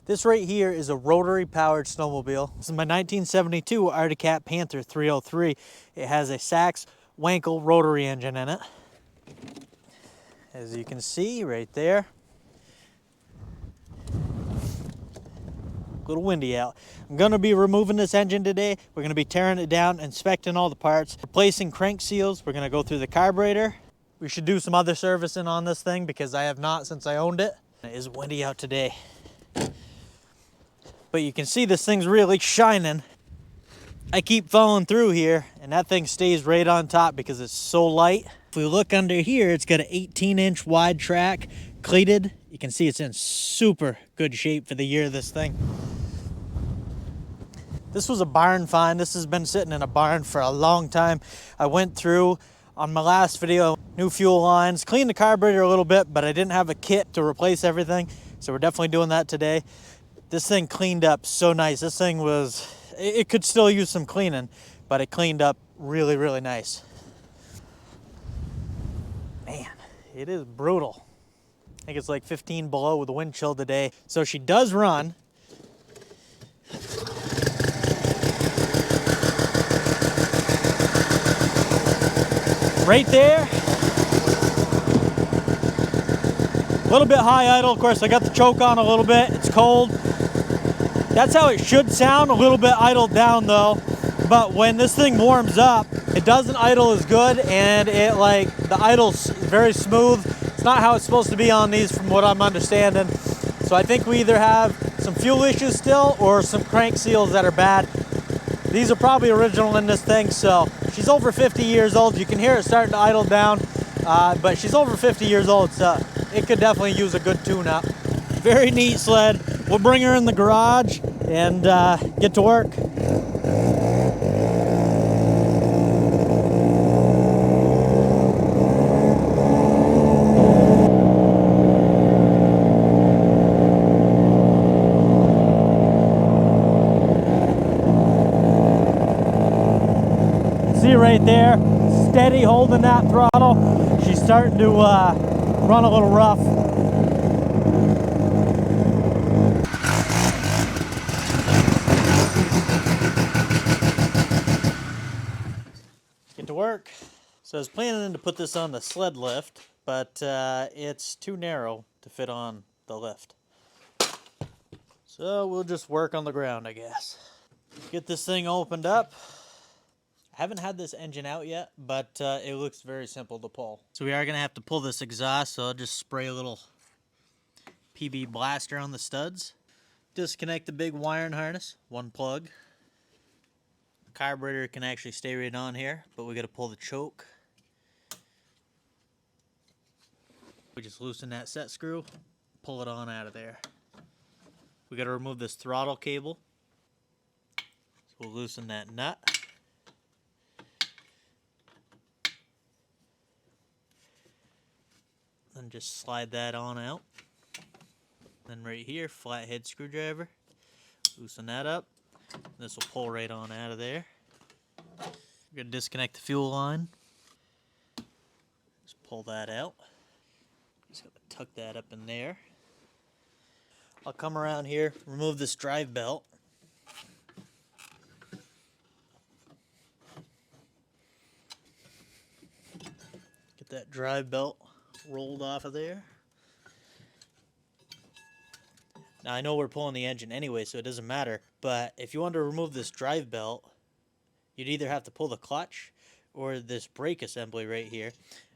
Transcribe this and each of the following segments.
This right here is a rotary powered snowmobile. This is my 1972 Arctic Cat Panther 303. It has a Sachs Wankel rotary engine in it. As you can see right there. A little windy out. I'm going to be removing this engine today. We're going to be tearing it down, inspecting all the parts, replacing crank seals. We're going to go through the carburetor. We should do some other servicing on this thing because I have not since I owned it. It is windy out today. But you can see this thing's really shining. I keep falling through here and that thing stays right on top because it's so light. If we look under here, it's got an 18-inch wide track, cleated. You can see it's in super good shape for the year of this thing. This was a barn find. This has been sitting in a barn for a long time. I went through on my last video, new fuel lines, cleaned the carburetor a little bit, but I didn't have a kit to replace everything. So we're definitely doing that today. This thing cleaned up so nice. This thing was, it could still use some cleaning, but it cleaned up really, really nice. Man, it is brutal. I think it's like 15 below with the wind chill today. So she does run. Right there. A little bit high idle. Of course, I got the choke on a little bit. It's cold. That's how it should sound, a little bit idled down though. But when this thing warms up, it doesn't idle as good, and the idle's very smooth. It's not how it's supposed to be on these from what I'm understanding. So I think we either have some fuel issues still or some crank seals that are bad. These are probably original in this thing, so she's over 50 years old. You can hear it starting to idle down, but she's over 50 years old, so it could definitely use a good tune-up. Very neat sled. We'll bring her in the garage and get to work. See right there, steady holding that throttle. She's starting to run a little rough. Get to work. So I was planning to put this on the sled lift, but it's too narrow to fit on the lift. So we'll just work on the ground, I guess. Get this thing opened up. I haven't had this engine out yet, but it looks very simple to pull. So we are going to have to pull this exhaust, so I'll just spray a little PB blaster on the studs. Disconnect the big wiring harness, one plug. Carburetor can actually stay right on here, but we got to pull the choke. We just loosen that set screw, pull it on out of there. We got to remove this throttle cable. So we'll loosen that nut. Then just slide that on out. Then right here, flathead screwdriver. Loosen that up. This will pull right on out of there. We're going to disconnect the fuel line. Just pull that out. Just going to tuck that up in there. I'll come around here, remove this drive belt. Get that drive belt rolled off of there. Now I know we're pulling the engine anyway, so it doesn't matter, but if you want to remove this drive belt, you'd either have to pull the clutch or this brake assembly right here,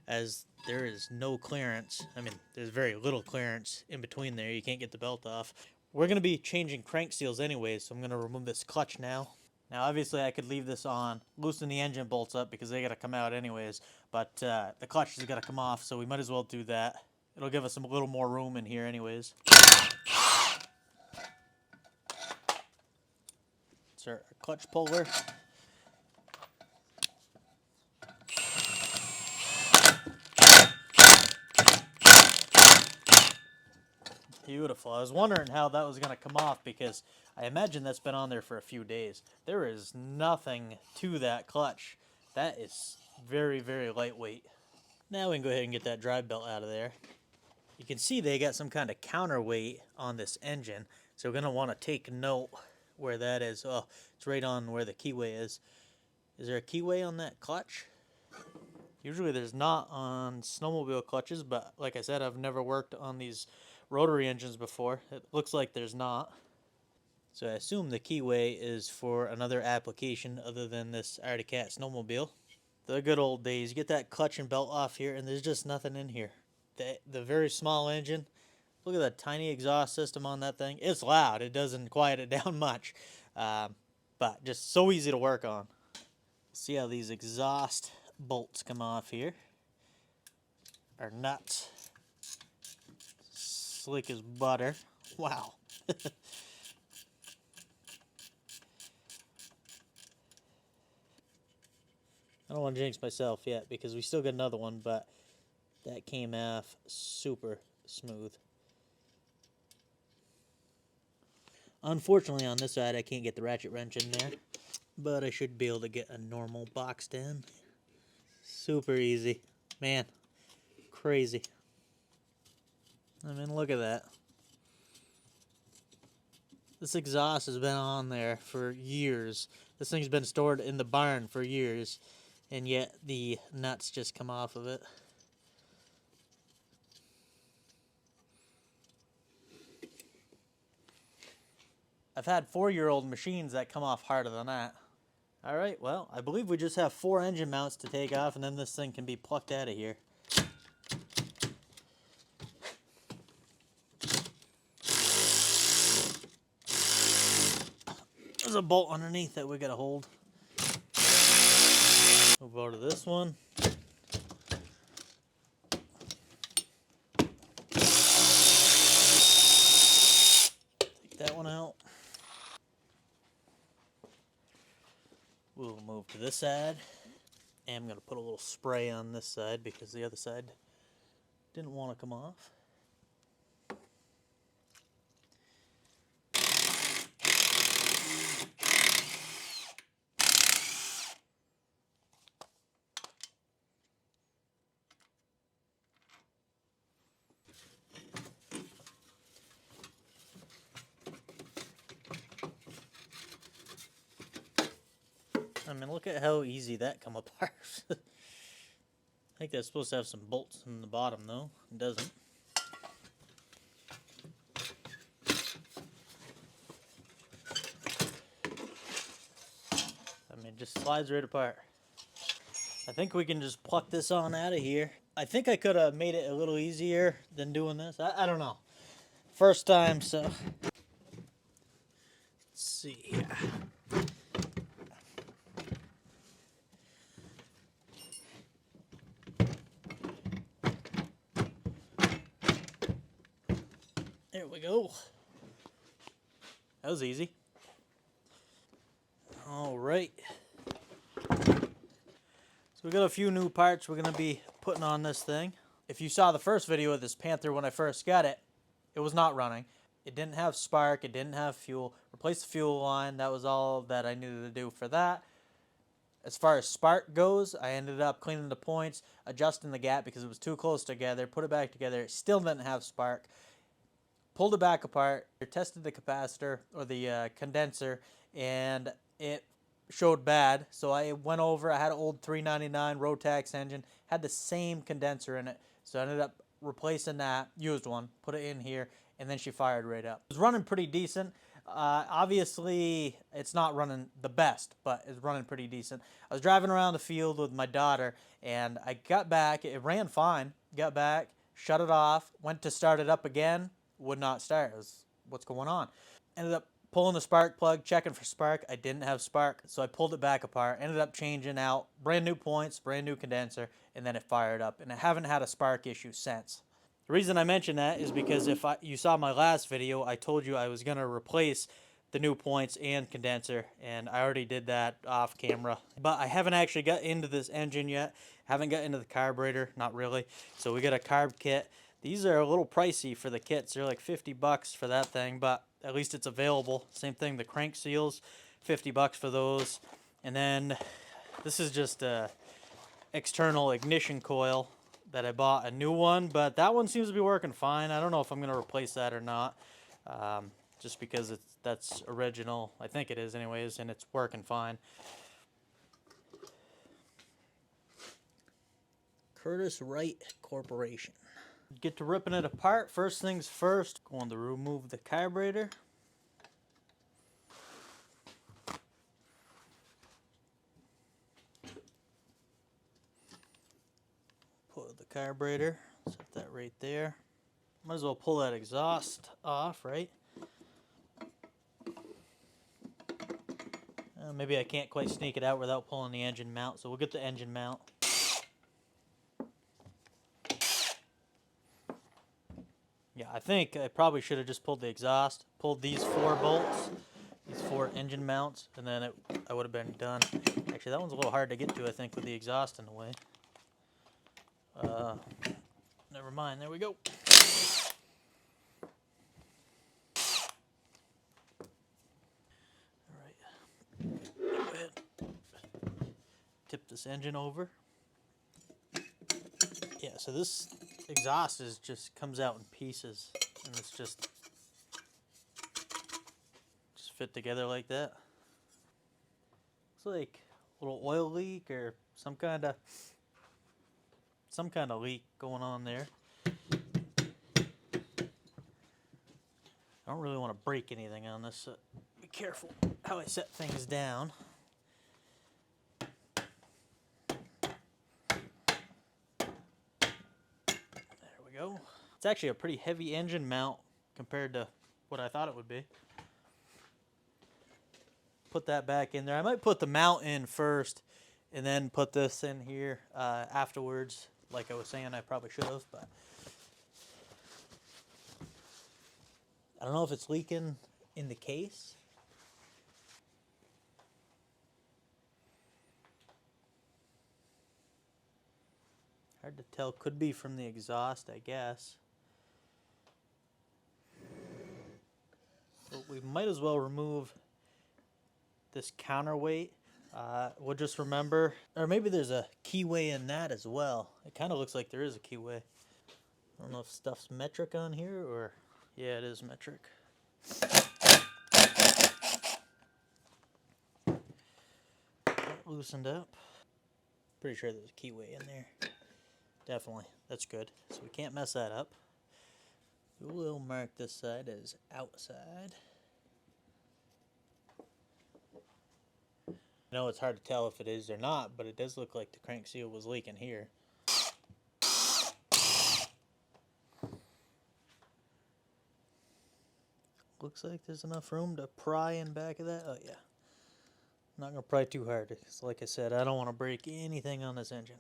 as there is no clearance. I mean, there's very little clearance in between there. You can't get the belt off. We're going to be changing crank seals anyways, so I'm going to remove this clutch now. Now, obviously, I could leave this on, loosen the engine bolts up because they got to come out anyways, but the clutch has got to come off, so we might as well do that. It'll give us a little more room in here anyways. It's our clutch puller. Beautiful. I was wondering how that was going to come off because I imagine that's been on there for a few days. There is nothing to that clutch. That is very, very lightweight. Now we can go ahead and get that drive belt out of there. You can see they got some kind of counterweight on this engine, so we're going to want to take note where that is. Oh, it's right on where the keyway is. Is there a keyway on that clutch? Usually there's not on snowmobile clutches, but like I said, I've never worked on these rotary engines before. It looks like there's not. So I assume the keyway is for another application other than this Arctic Cat snowmobile. The good old days. You get that clutch and belt off here, and there's just nothing in here. The very small engine. Look at that tiny exhaust system on that thing. It's loud. It doesn't quiet it down much, but just so easy to work on. See how these exhaust bolts come off here. Our nuts. Slick as butter. Wow. I don't want to jinx myself yet because we still got another one, but that came off super smooth. Unfortunately on this side I can't get the ratchet wrench in there, but I should be able to get a normal boxed in. Super easy. Man, crazy. I mean, look at that. This exhaust has been on there for years. This thing's been stored in the barn for years, and yet the nuts just come off of it. I've had 4-year-old machines that come off harder than that. Alright, well, I believe we just have 4 engine mounts to take off, and then this thing can be plucked out of here. There's a bolt underneath that we gotta hold. Move over to this one. Take that one out. We'll move to this side. And I'm gonna put a little spray on this side because the other side didn't want to come off. I mean, look at how easy that come apart. I think that's supposed to have some bolts in the bottom, though. It doesn't. I mean, it just slides right apart. I think we can just pluck this on out of here. I think I could have made it a little easier than doing this. I don't know. First time, so. Let's see here. There we go. That was easy. All right. So we got a few new parts we're going to be putting on this thing. If you saw the first video of this Panther when I first got it, it was not running. It didn't have spark. It didn't have fuel. Replace the fuel line. That was all that I needed to do for that. As far as spark goes, I ended up cleaning the points, adjusting the gap because it was too close together, put it back together. It still didn't have spark. Pulled it back apart, tested the capacitor or the condenser, and it showed bad. So I went over, I had an old 399 Rotax engine, had the same condenser in it. So I ended up replacing that, used one, put it in here, and then she fired right up. It was running pretty decent. Obviously, it's not running the best, but it's running pretty decent. I was driving around the field with my daughter, and I got back. It ran fine. Got back, shut it off, went to start it up again. Would not start. It was, what's going on? Ended up pulling the spark plug, checking for spark. I didn't have spark, so I pulled it back apart. Ended up changing out brand new points, brand new condenser, and then it fired up. And I haven't had a spark issue since. The reason I mention that is because if you saw my last video, I told you I was going to replace the new points and condenser, and I already did that off camera. But I haven't actually got into this engine yet. Haven't got into the carburetor, not really. So we got a carb kit. These are a little pricey for the kits. They're like 50 bucks for that thing, but at least it's available. Same thing, the crank seals, 50 bucks for those. And then this is just a external ignition coil that I bought a new one, but that one seems to be working fine. I don't know if I'm going to replace that or not, just because that's original. I think it is anyways, and it's working fine. Curtis Wright Corporation. Get to ripping it apart. First things first, going to remove the carburetor. Pull the carburetor, set that right there. Might as well pull that exhaust off, right? Maybe I can't quite sneak it out without pulling the engine mount, so we'll get the engine mount. Yeah, I think I probably should have just pulled the exhaust, pulled these 4 bolts, these 4 engine mounts, and then I would have been done. Actually, that one's a little hard to get to, I think, with the exhaust in the way. Never mind, there we go. Alright, go ahead. Tip this engine over. Yeah, so this exhaust just comes out in pieces, and it's just fit together like that. Looks like a little oil leak or some kind of leak going on there. I don't really want to break anything on this, so be careful how I set things down. There we go. It's actually a pretty heavy engine mount compared to what I thought it would be. Put that back in there. I might put the mount in first and then put this in here afterwards. Like I was saying, I probably should have, but I don't know if it's leaking in the case. Hard to tell. Could be from the exhaust, I guess. But we might as well remove this counterweight. We'll just remember, or maybe there's a keyway in that as well. It kind of looks like there is a keyway. I don't know if stuff's metric on here, or yeah, it is metric. That loosened up. Pretty sure there's a keyway in there. Definitely, that's good. So we can't mess that up. We'll mark this side as outside. I know it's hard to tell if it is or not, but it does look like the crank seal was leaking here. Looks like there's enough room to pry in back of that. Oh yeah. I'm not going to pry too hard, because like I said, I don't want to break anything on this engine.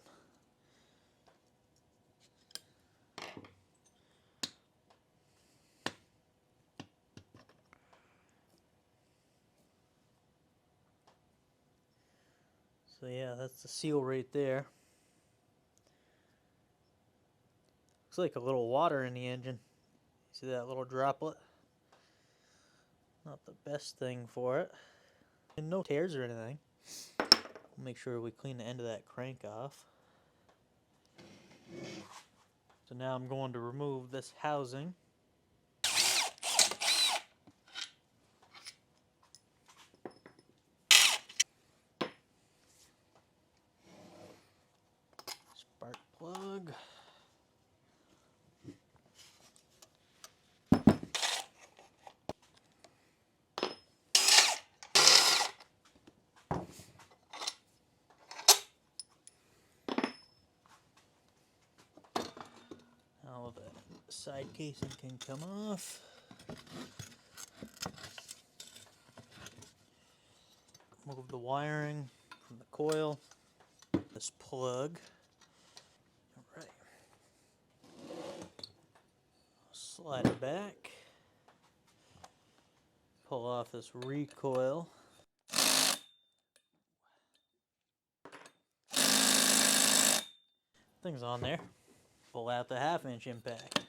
So yeah, that's the seal right there. Looks like a little water in the engine. See that little droplet? Not the best thing for it. And no tears or anything. We'll make sure we clean the end of that crank off. So now I'm going to remove this housing. Spark plug. All the side casing can come off. Move the wiring from the coil. This plug. Alright. Slide it back. Pull off this recoil. Thing's on there. Pull out the 1/2-inch impact.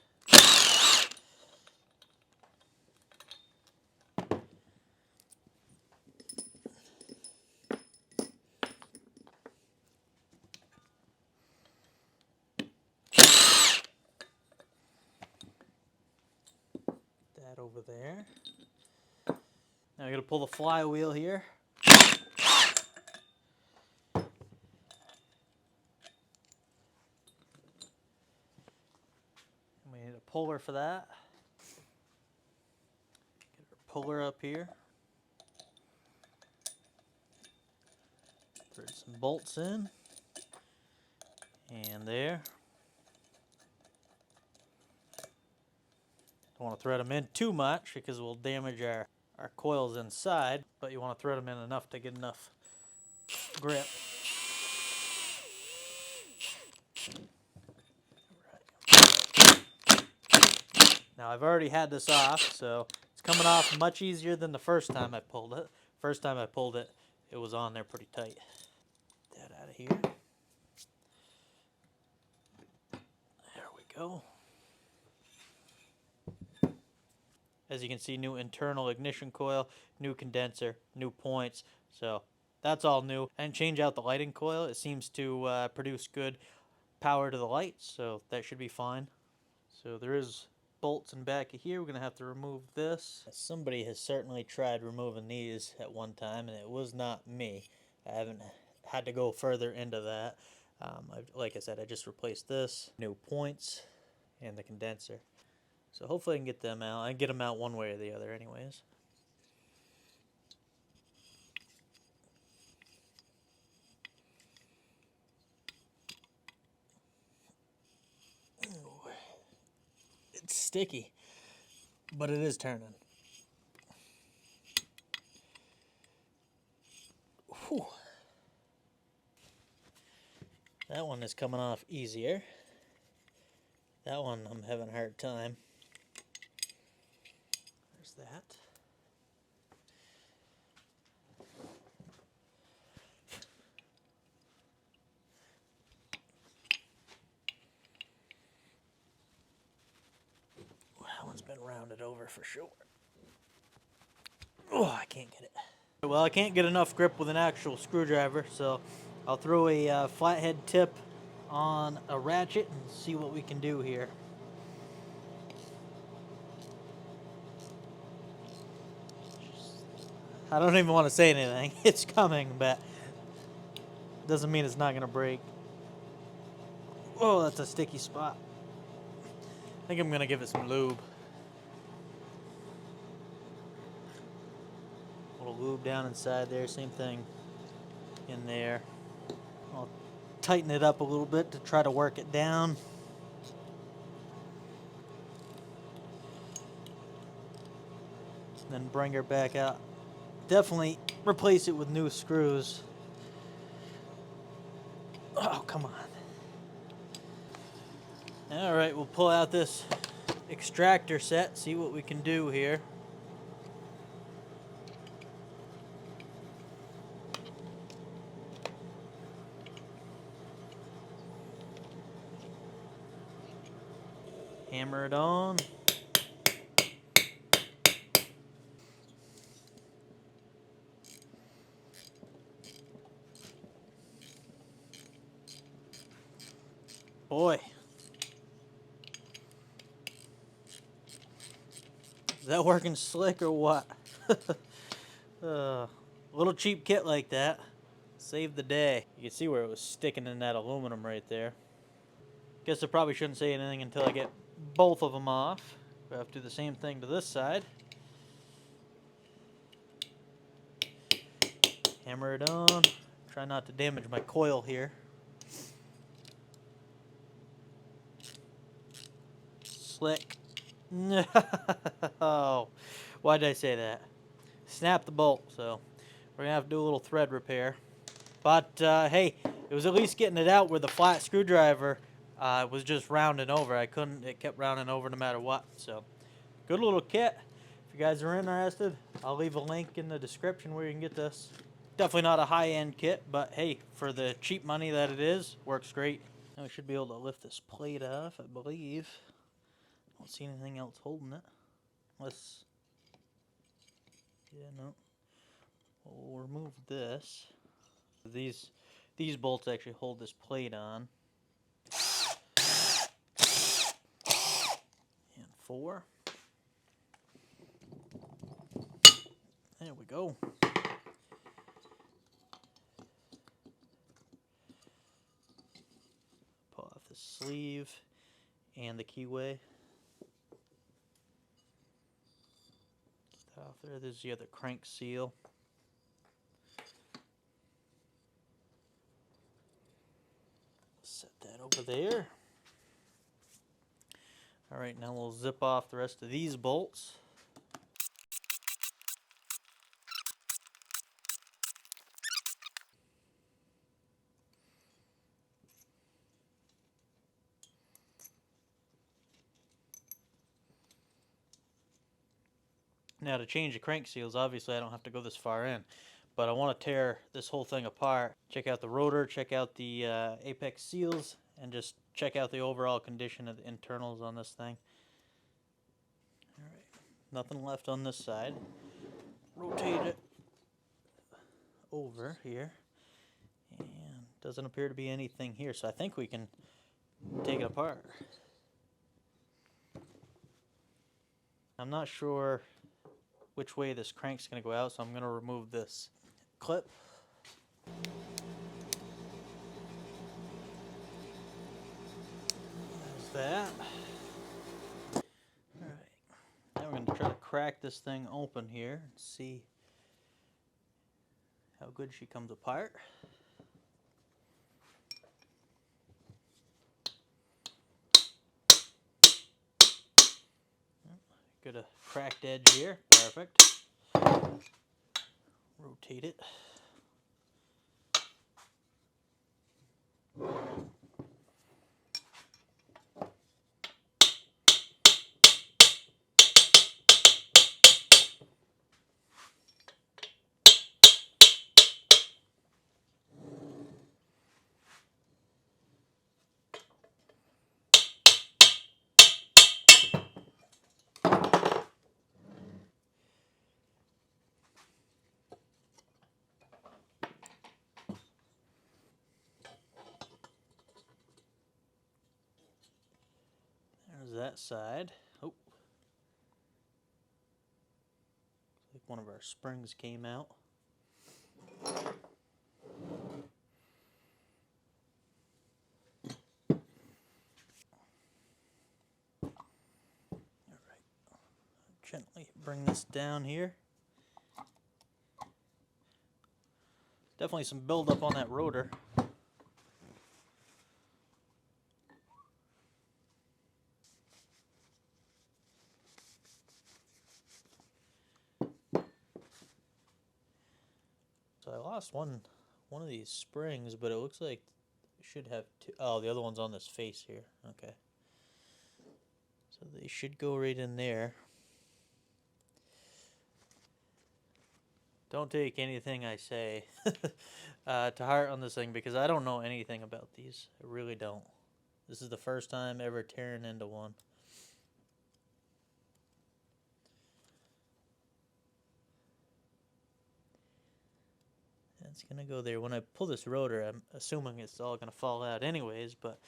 over there. Now I gotta pull the flywheel here. We need a puller for that. Get our puller up here. Thread some bolts in. And there. Don't want to thread them in too much because we'll damage our coils inside, but you want to thread them in enough to get enough grip. Now I've already had this off, so it's coming off much easier than the first time I pulled it. First time I pulled it, it was on there pretty tight. Get that out of here. There we go. As you can see, new internal ignition coil, new condenser, new points. So that's all new. And change out the lighting coil. It seems to produce good power to the lights, so that should be fine. So there is bolts in back of here. We're going to have to remove this. Somebody has certainly tried removing these at one time, and it was not me. I haven't had to go further into that. Like I said, I just replaced this, new points, and the condenser. So hopefully I can get them out. I can get them out one way or the other anyways. Ooh. It's sticky, but it is turning. Whew. That one is coming off easier. That one I'm having a hard time. There's that. That one's been rounded over for sure. Oh, I can't get it. Well, I can't get enough grip with an actual screwdriver, so I'll throw a flathead tip on a ratchet and see what we can do here. I don't even want to say anything. It's coming, but doesn't mean it's not going to break. Oh, that's a sticky spot. I think I'm going to give it some lube. A little lube down inside there, same thing in there. I'll tighten it up a little bit to try to work it down. Then bring her back out. Definitely replace it with new screws. Oh, come on. Alright, we'll pull out this extractor set, see what we can do here. Hammer it on. Boy. Is that working slick or what? A little cheap kit like that saved the day. You can see where it was sticking in that aluminum right there. Guess I probably shouldn't say anything until I get both of them off. We have to do the same thing to this side. Hammer it on. Try not to damage my coil here. Slick. Oh, why did I say that? Snap the bolt, so we're gonna have to do a little thread repair. But hey, it was at least getting it out where the flat screwdriver was just rounding over. It kept rounding over no matter what. So good little kit. If you guys are interested, I'll leave a link in the description where you can get this. Definitely not a high-end kit, but hey, for the cheap money that it is, works great. Now we should be able to lift this plate off, I believe. Don't see anything else holding it. Unless, yeah, no. We'll remove this. These bolts actually hold this plate on. And 4. go. Pull off the sleeve and the keyway. Get that off there. There's the other crank seal. Set that over there. Alright, now we'll zip off the rest of these bolts. Now to change the crank seals, obviously I don't have to go this far in, but I want to tear this whole thing apart. Check out the rotor, check out the apex seals, and just check out the overall condition of the internals on this thing. Alright, nothing left on this side. Rotate it over here, and doesn't appear to be anything here, so I think we can take it apart. I'm not sure which way this crank's going to go out, so I'm going to remove this clip. There's that. Alright, now we're going to try to crack this thing open here and see how good she comes apart. Got a cracked edge here, perfect. Rotate it. There's that side. Oh, like one of our springs came out. Alright, gently bring this down here. Definitely some buildup on that rotor. So I lost one of these springs, but it looks like it should have two. Oh, the other one's on this face here. Okay. So they should go right in there. Don't take anything I say to heart on this thing, because I don't know anything about these. I really don't. This is the first time ever tearing into one. It's going to go there. When I pull this rotor, I'm assuming it's all going to fall out anyways, but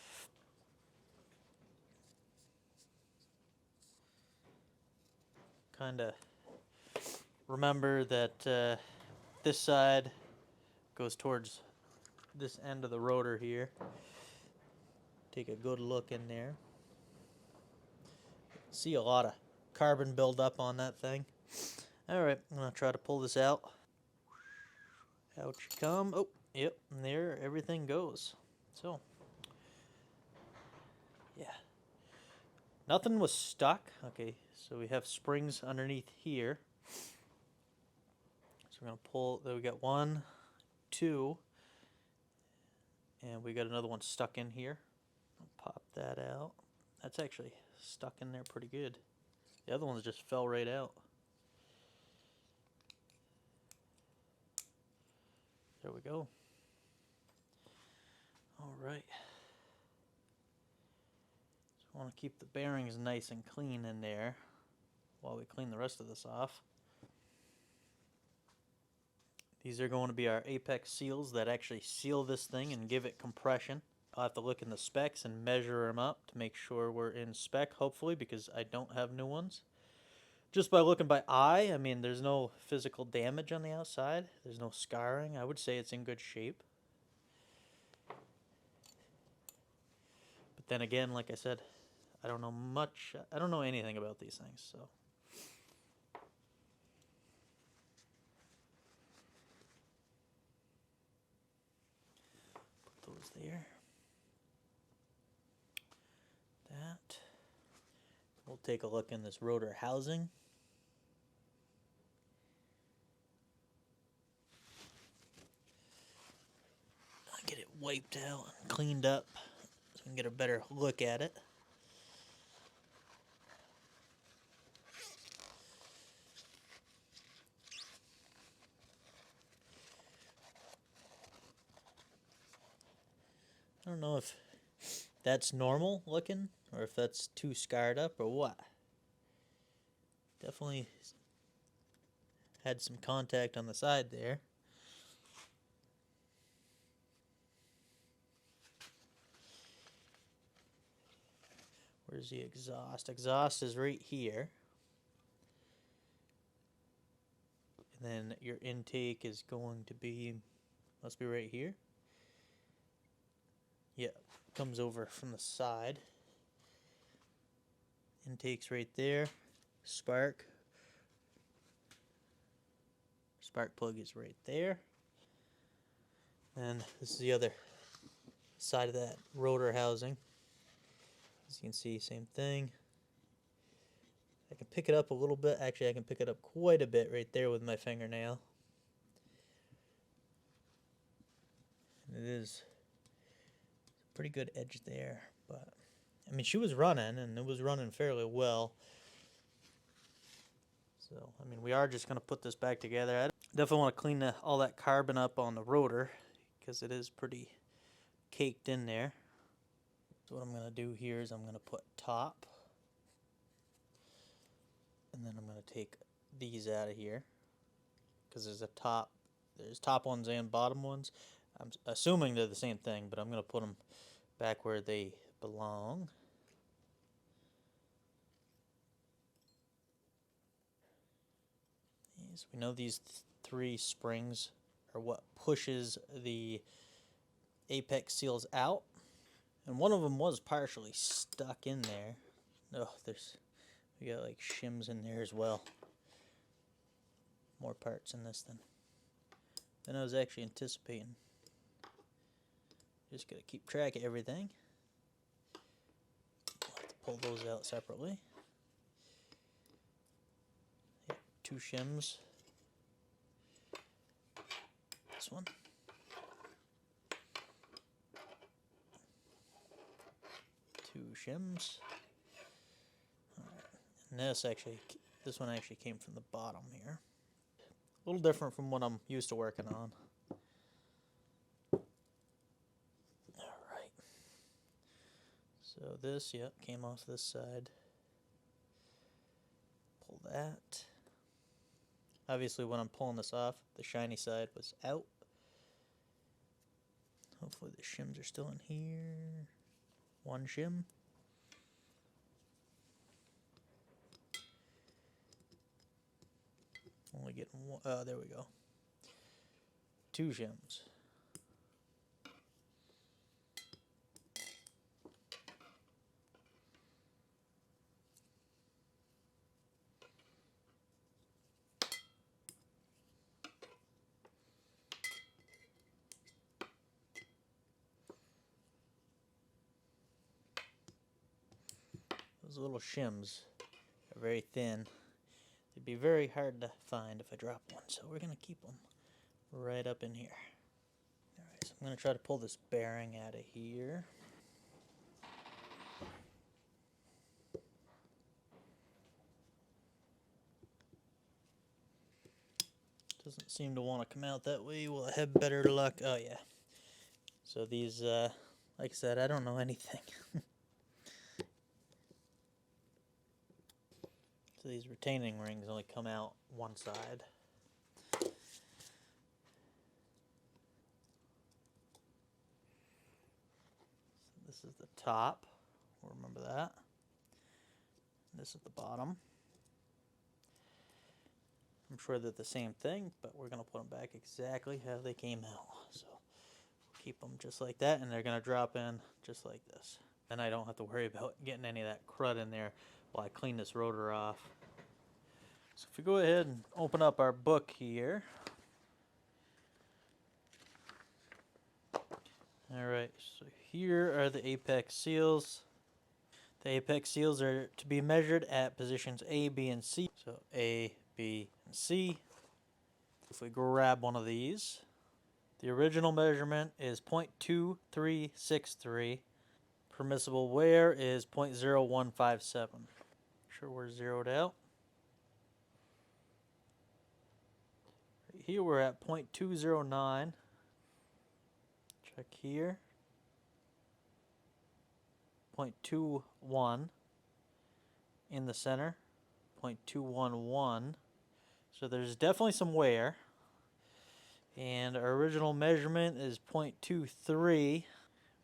kind of remember that this side goes towards this end of the rotor here. Take a good look in there. See a lot of carbon buildup on that thing. Alright, I'm going to try to pull this out. Out you come. Oh, yep, and there everything goes. So, yeah. Nothing was stuck. Okay, so we have springs underneath here. So we're going to pull, there we got 1, 2, and we got another one stuck in here. I'll pop that out. That's actually stuck in there pretty good. The other ones just fell right out. There we go. Alright. So I want to keep the bearings nice and clean in there while we clean the rest of this off. These are going to be our apex seals that actually seal this thing and give it compression. I'll have to look in the specs and measure them up to make sure we're in spec, hopefully, because I don't have new ones. just by looking by eye, I mean, there's no physical damage on the outside. There's no scarring. I would say it's in good shape. But then again, like I said, I don't know much. I don't know anything about these things, so. Put those there. That. We'll take a look in this rotor housing. I'll get it wiped out and cleaned up so we can get a better look at it. I don't know if that's normal looking or if that's too scarred up or what. Definitely had some contact on the side there. Where's the exhaust? Exhaust is right here. And then your intake is going to be, must be right here. Yeah, comes over from the side. Intake's right there. Spark plug is right there. And this is the other side of that rotor housing. As you can see, same thing. I can pick it up a little bit. Actually, I can pick it up quite a bit right there with my fingernail. And it is a pretty good edge there. But, I mean, she was running, and it was running fairly well. So, I mean, we are just going to put this back together. I definitely want to clean all that carbon up on the rotor because it is pretty caked in there. So what I'm going to do here is I'm going to put top. And then I'm going to take these out of here because there's top ones and bottom ones. I'm assuming they're the same thing, but I'm going to put them back where they belong. So we know these three springs are what pushes the apex seals out. And one of them was partially stuck in there. Oh, we got like shims in there as well. More parts in this than I was actually anticipating. Just gotta keep track of everything. I'll have to pull those out separately. Yep, 2 shims. This one. 2 shims. Alright. And this one actually came from the bottom here. A little different from what I'm used to working on. Alright. So this, yep, came off this side. Pull that. Obviously when I'm pulling this off, the shiny side was out. Hopefully the shims are still in here. 1 shim. Only getting one. Oh, there we go. 2 shims. Those little shims are very thin. They'd be very hard to find if I drop one, so we're going to keep them right up in here. Alright, so I'm going to try to pull this bearing out of here. Doesn't seem to want to come out that way. Will I have better luck? Oh yeah. So these, like I said, I don't know anything. So these retaining rings only come out one side. This is the top. Remember that. This is the bottom. I'm sure they're the same thing, but we're going to put them back exactly how they came out. So keep them just like that, and they're going to drop in just like this. Then I don't have to worry about getting any of that crud in there while I clean this rotor off. So if we go ahead and open up our book here. Alright, so here are the apex seals. The apex seals are to be measured at positions A, B, and C. So A, B, and C. If we grab one of these, the original measurement is 0.2363. Permissible wear is 0.0157. Sure we're zeroed out. Right here we're at 0.209. Check here. 0.21 in the center. 0.211. So there's definitely some wear. And our original measurement is 0.23.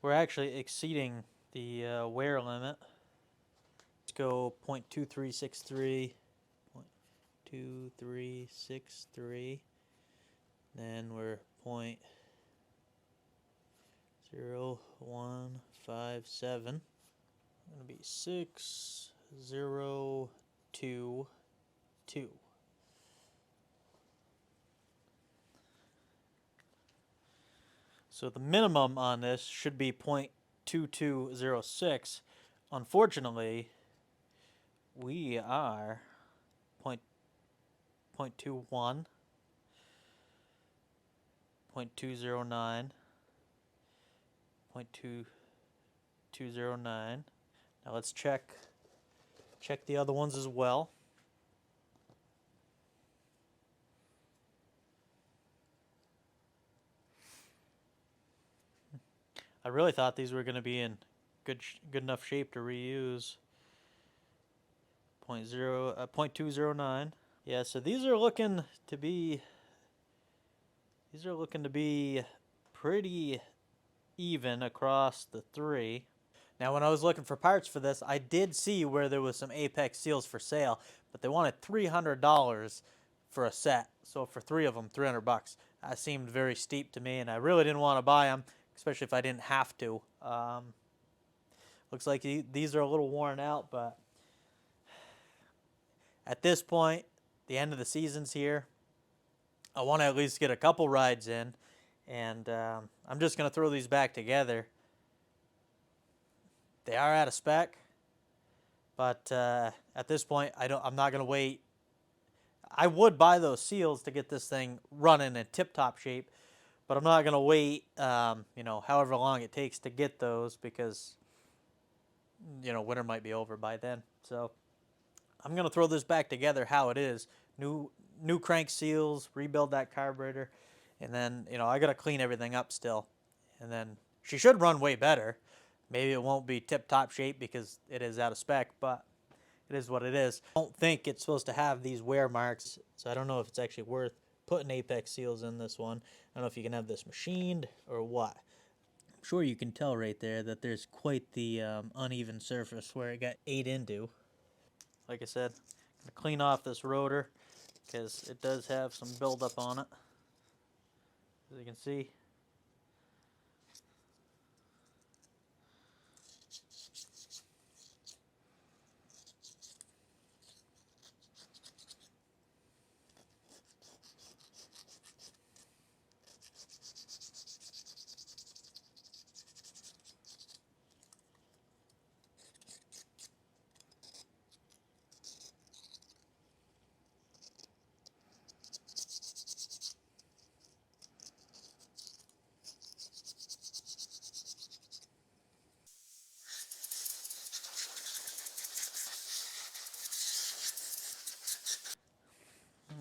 We're actually exceeding the wear limit. Let's go 0.2363. 0.2363. Then we're 0.0157. Going to be 6022. So the minimum on this should be 0.2206. Unfortunately, we are 0.21, 0.209, 0.2209. Now let's check the other ones as well. I really thought these were going to be in good enough shape to reuse. 0.209. Yeah, so these are looking to be pretty even across the three. Now, when I was looking for parts for this, I did see where there was some apex seals for sale, but they wanted $300 for a set. So for 3 of them, $300. That seemed very steep to me, and I really didn't want to buy them, especially if I didn't have to. Looks like these are a little worn out, but at this point, the end of the season's here. I want to at least get a couple rides in, and I'm just going to throw these back together. They are out of spec, but at this point, I'm not going to wait. I would buy those seals to get this thing running in tip-top shape, but I'm not going to wait, however long it takes to get those because, winter might be over by then. So I'm going to throw this back together how it is. New crank seals, rebuild that carburetor, and then, I got to clean everything up still. And then she should run way better. Maybe it won't be tip-top shape because it is out of spec, but it is what it is. I don't think it's supposed to have these wear marks, so I don't know if it's actually worth putting apex seals in this one. I don't know if you can have this machined or what. I'm sure you can tell right there that there's quite the uneven surface where it got ate into. Like I said, I'm going to clean off this rotor because it does have some buildup on it, as you can see.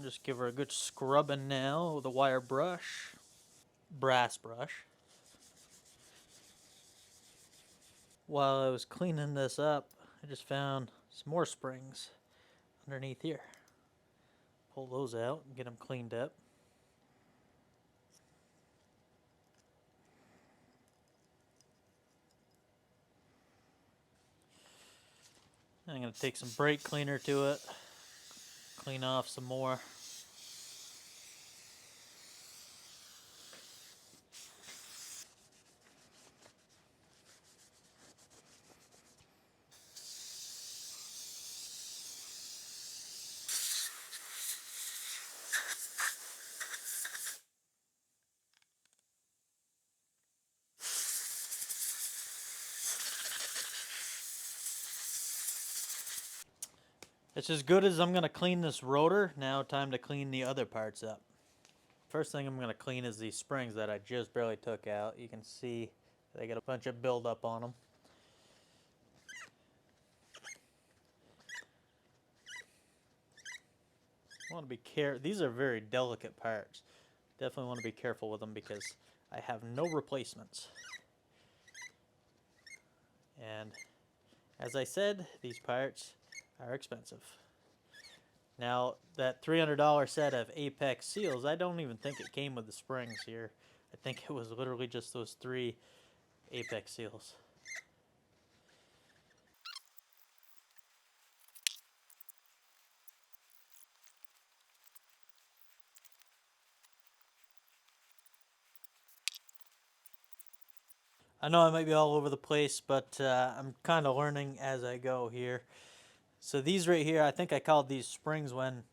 Just give her a good scrubbing now with a wire brush, brass brush. While I was cleaning this up, I just found some more springs underneath here. Pull those out and get them cleaned up. I'm going to take some brake cleaner to it, clean off some more It's as good as I'm going to clean this rotor. Now time to clean the other parts up. First thing I'm going to clean is these springs that I just barely took out. You can see they got a bunch of buildup on them. I want to be careful. These are very delicate parts. Definitely want to be careful with them because I have no replacements. And as I said, these parts are expensive. Now, that $300 set of Apex seals, I don't even think it came with the springs here. I think it was literally just those 3 Apex seals. I know I might be all over the place, but I'm kind of learning as I go here. So these right here, I think I called these springs when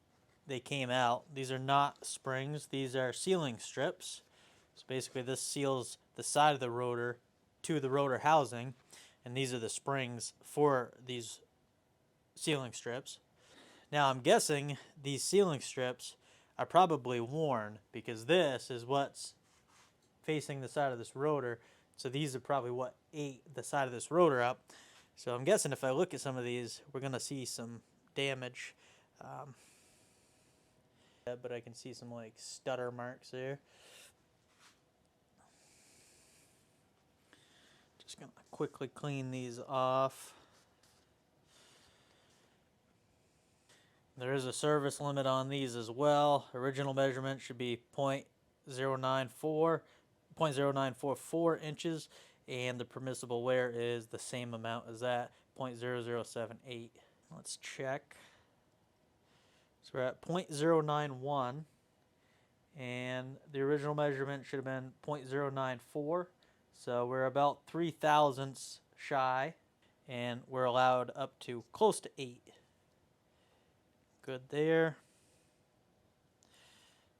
they came out. These are not springs. These are sealing strips. So basically this seals the side of the rotor to the rotor housing, and these are the springs for these sealing strips. Now I'm guessing these sealing strips are probably worn because this is what's facing the side of this rotor. So these are probably what ate the side of this rotor up. So I'm guessing if I look at some of these, we're going to see some damage. But I can see some like stutter marks there. Just going to quickly clean these off. There is a service limit on these as well. Original measurement should be 0.0944 inches, and the permissible wear is the same amount as that, 0.0078. Let's check. So we're at 0.091, and the original measurement should have been 0.094. So we're about 3 thousandths shy, and we're allowed up to close to 8. Good there.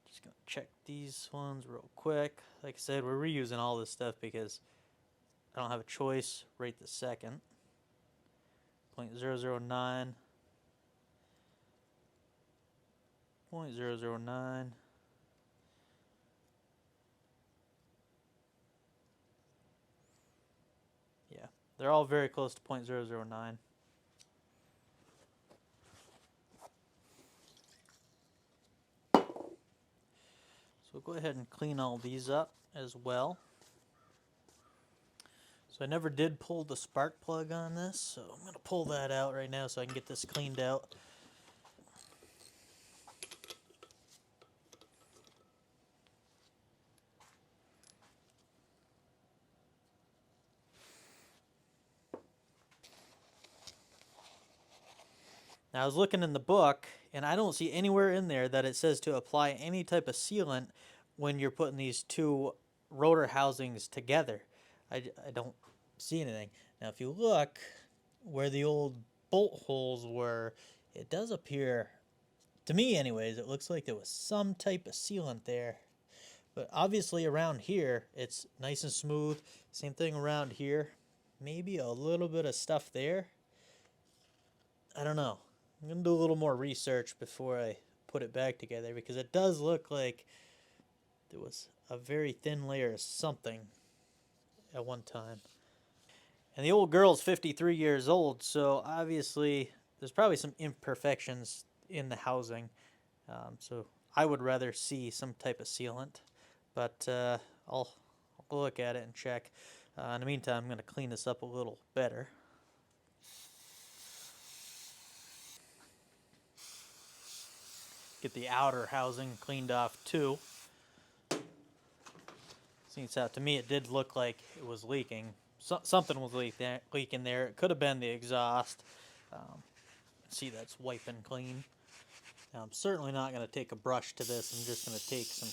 Just gonna check these ones real quick. Like I said, we're reusing all this stuff because I don't have a choice right this second. 0.009. 0.009. Yeah, they're all very close to 0.009. So we'll go ahead and clean all these up as well. So I never did pull the spark plug on this, so I'm going to pull that out right now so I can get this cleaned out. Now I was looking in the book, and I don't see anywhere in there that it says to apply any type of sealant when you're putting these two rotor housings together. I don't see anything. Now if you look where the old bolt holes were, it does appear, to me anyways, it looks like there was some type of sealant there. But obviously around here, it's nice and smooth. Same thing around here. Maybe a little bit of stuff there. I don't know. I'm going to do a little more research before I put it back together because it does look like there was a very thin layer of something at one time. And the old girl's 53 years old, so obviously there's probably some imperfections in the housing. So I would rather see some type of sealant, but I'll look at it and check. In the meantime, I'm going to clean this up a little better. Get the outer housing cleaned off too. Seems out to me it did look like it was leaking. Something was leaking there. It could have been the exhaust. See, that's wiping clean. Now, I'm certainly not going to take a brush to this. I'm just going to take some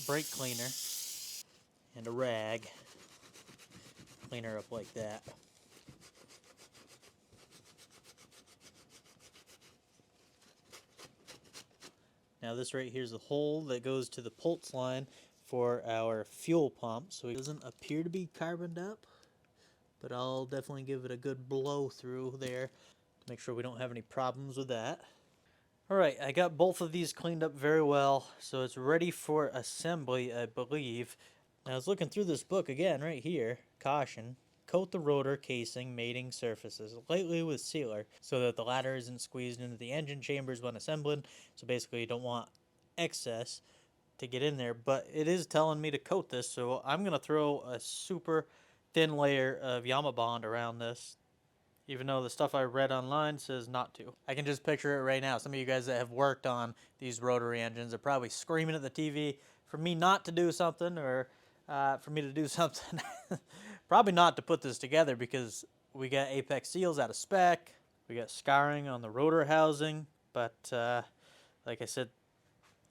brake cleaner and a rag. Clean her up like that. Now this right here is the hole that goes to the pulse line for our fuel pump. So it doesn't appear to be carboned up, but I'll definitely give it a good blow through there Make sure we don't have any problems with that. Alright, I got both of these cleaned up very well, so it's ready for assembly, I believe. I was looking through this book again, right here. Caution. Coat the rotor casing mating surfaces lightly with sealer so that the latter isn't squeezed into the engine chambers when assembling. So basically you don't want excess to get in there, but it is telling me to coat this, so I'm going to throw a super thin layer of Yama Bond around this, even though the stuff I read online says not to. I can just picture it right now. Some of you guys that have worked on these rotary engines are probably screaming at the TV for me not to do something, or for me to do something. Probably not to put this together, because we got apex seals out of spec, we got scarring on the rotor housing, but like I said,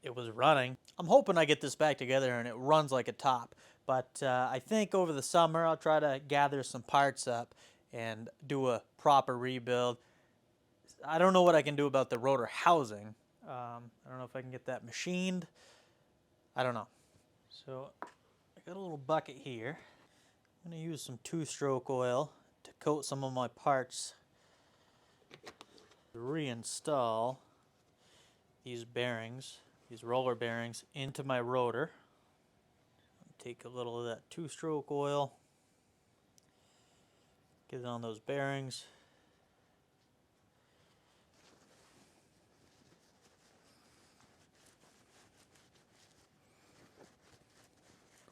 it was running. I'm hoping I get this back together and it runs like a top, but I think over the summer I'll try to gather some parts up and do a proper rebuild. I don't know what I can do about the rotor housing. I don't know if I can get that machined. I don't know. So I got a little bucket here. I'm going to use some 2-stroke oil to coat some of my parts. Reinstall these bearings, these roller bearings, into my rotor. Take a little of that 2-stroke oil, get it on those bearings.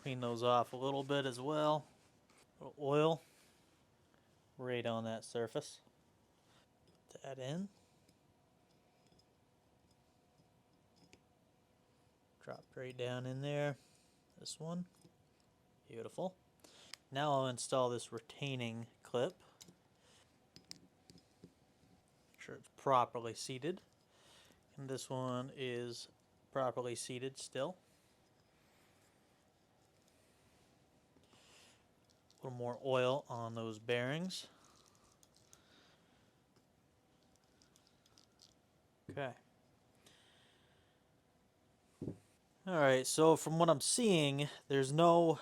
Clean those off a little bit as well. A little oil right on that surface. Put that in. Dropped right down in there. This one. Beautiful. Now I'll install this retaining clip. Make sure it's properly seated. And this one is properly seated still. A little more oil on those bearings. Okay. Alright, so from what I'm seeing, there's no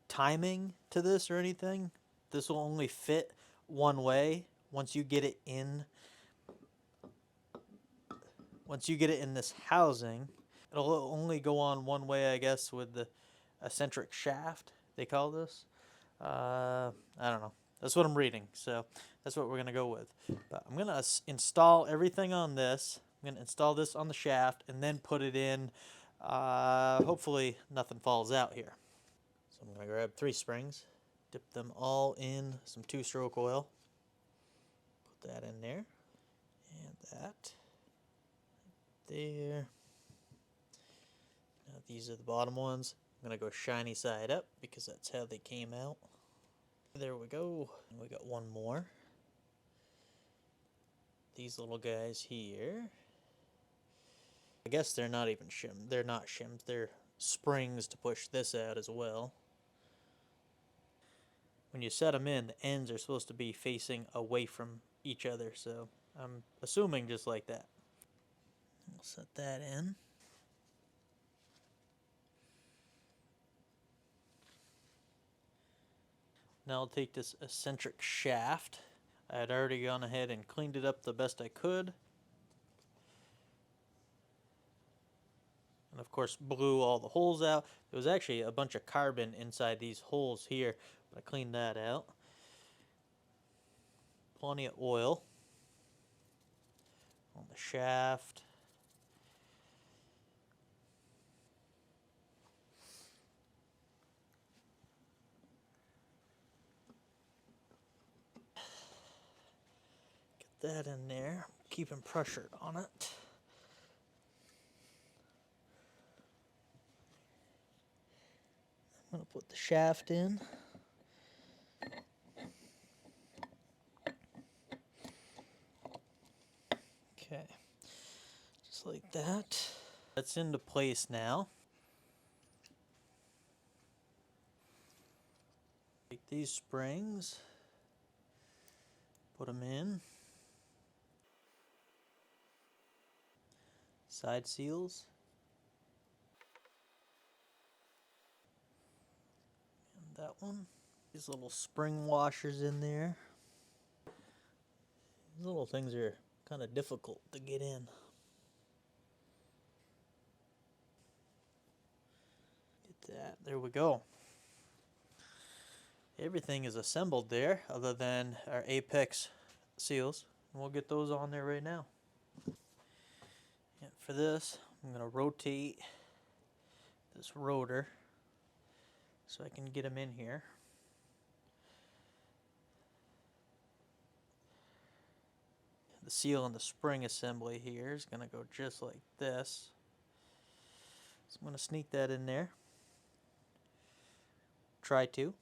timing to this or anything. This will only fit one way once you get it in. Once you get it in this housing, it'll only go on one way, I guess, with the eccentric shaft, they call this. I don't know. That's what I'm reading, so that's what we're going to go with. But I'm going to install everything on this. I'm going to install this on the shaft and then put it in. Hopefully nothing falls out here. So I'm going to grab 3 springs, dip them all in some 2-stroke oil. Put that in there. And that. There. Now these are the bottom ones. I'm going to go shiny side up because that's how they came out. There we go. And we got one more. These little guys here. I guess they're not even shimmed. They're not shimmed. They're springs to push this out as well. When you set them in, the ends are supposed to be facing away from each other, so I'm assuming just like that. We'll set that in. Now I'll take this eccentric shaft. I had already gone ahead and cleaned it up the best I could. And of course blew all the holes out. There was actually a bunch of carbon inside these holes here, but I cleaned that out. Plenty of oil on the shaft. Get that in there, keeping pressure on it. I'm going to put the shaft in. Okay, just like that. That's into place now. Take these springs, put them in. Side seals. And that one. These little spring washers in there. These little things are kind of difficult to get in. Get that. There we go. Everything is assembled there other than our apex seals. And we'll get those on there right now. And for this, I'm going to rotate this rotor so I can get them in here. The seal and the spring assembly here is going to go just like this. So I'm going to sneak that in there. Try to.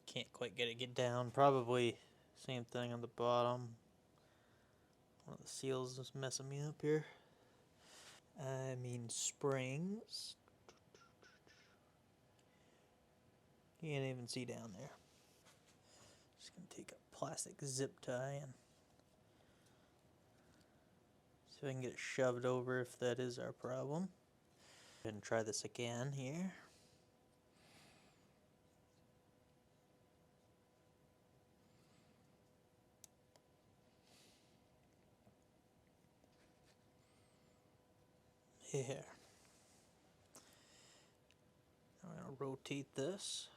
Can't quite get down. Probably same thing on the bottom. One of the seals is messing me up here. I mean springs. Can't even see down there. Just gonna take a plastic zip tie and see if I can get it shoved over if that is our problem. Go ahead and try this again here. Here. I'm gonna rotate this.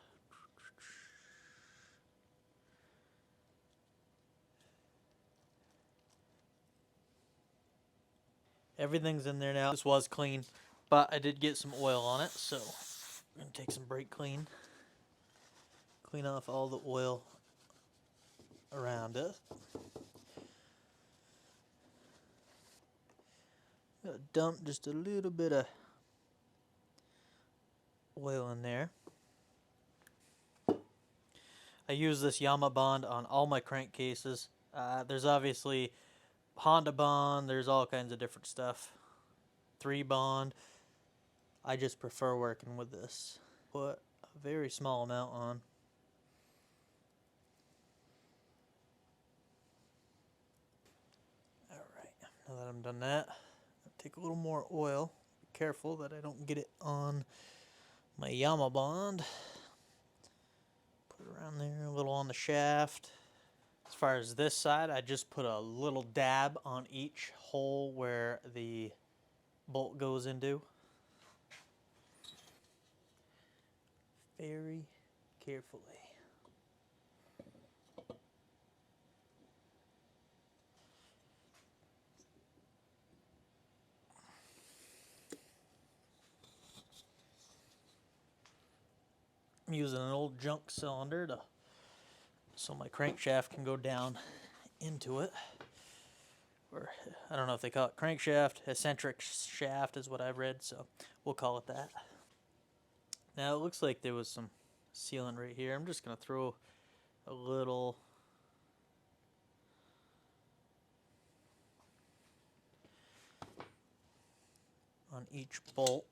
Everything's in there now. This was clean, but I did get some oil on it, so I'm going to take some brake clean. Clean off all the oil around it. Gonna dump just a little bit of oil in there. I use this Yama Bond on all my crankcases. There's obviously Honda Bond, there's all kinds of different stuff. 3 Bond. I just prefer working with this. Put a very small amount on. Alright, now that I'm done that, I'll take a little more oil. Be careful that I don't get it on my Yama Bond. Put it around there, a little on the shaft. As far as this side, I just put a little dab on each hole where the bolt goes into. Very carefully. I'm using an old junk cylinder so my crankshaft can go down into it. Or I don't know if they call it crankshaft, eccentric shaft is what I've read, so we'll call it that. Now it looks like there was some sealant right here. I'm just going to throw a little on each bolt.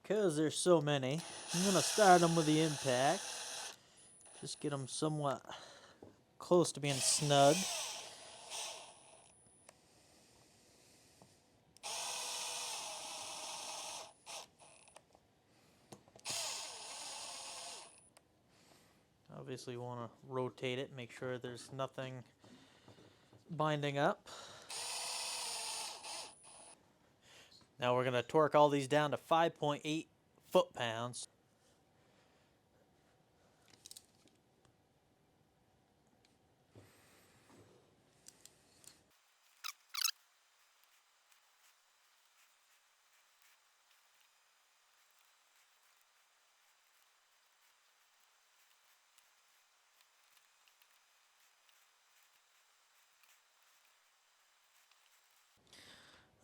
Because there's so many, I'm going to start them with the impact. Just get them somewhat close to being snug. Obviously you want to rotate it, make sure there's nothing binding up. Now we're going to torque all these down to 5.8 foot-pounds.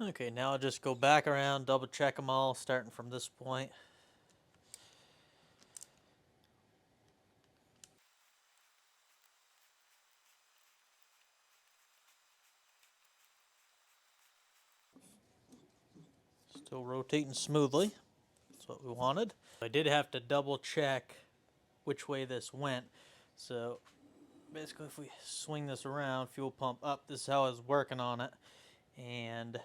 Okay, now I'll just go back around, double check them all, starting from this point. Still rotating smoothly. That's what we wanted. I did have to double check which way this went. So basically if we swing this around, fuel pump up, this is how I was working on it. And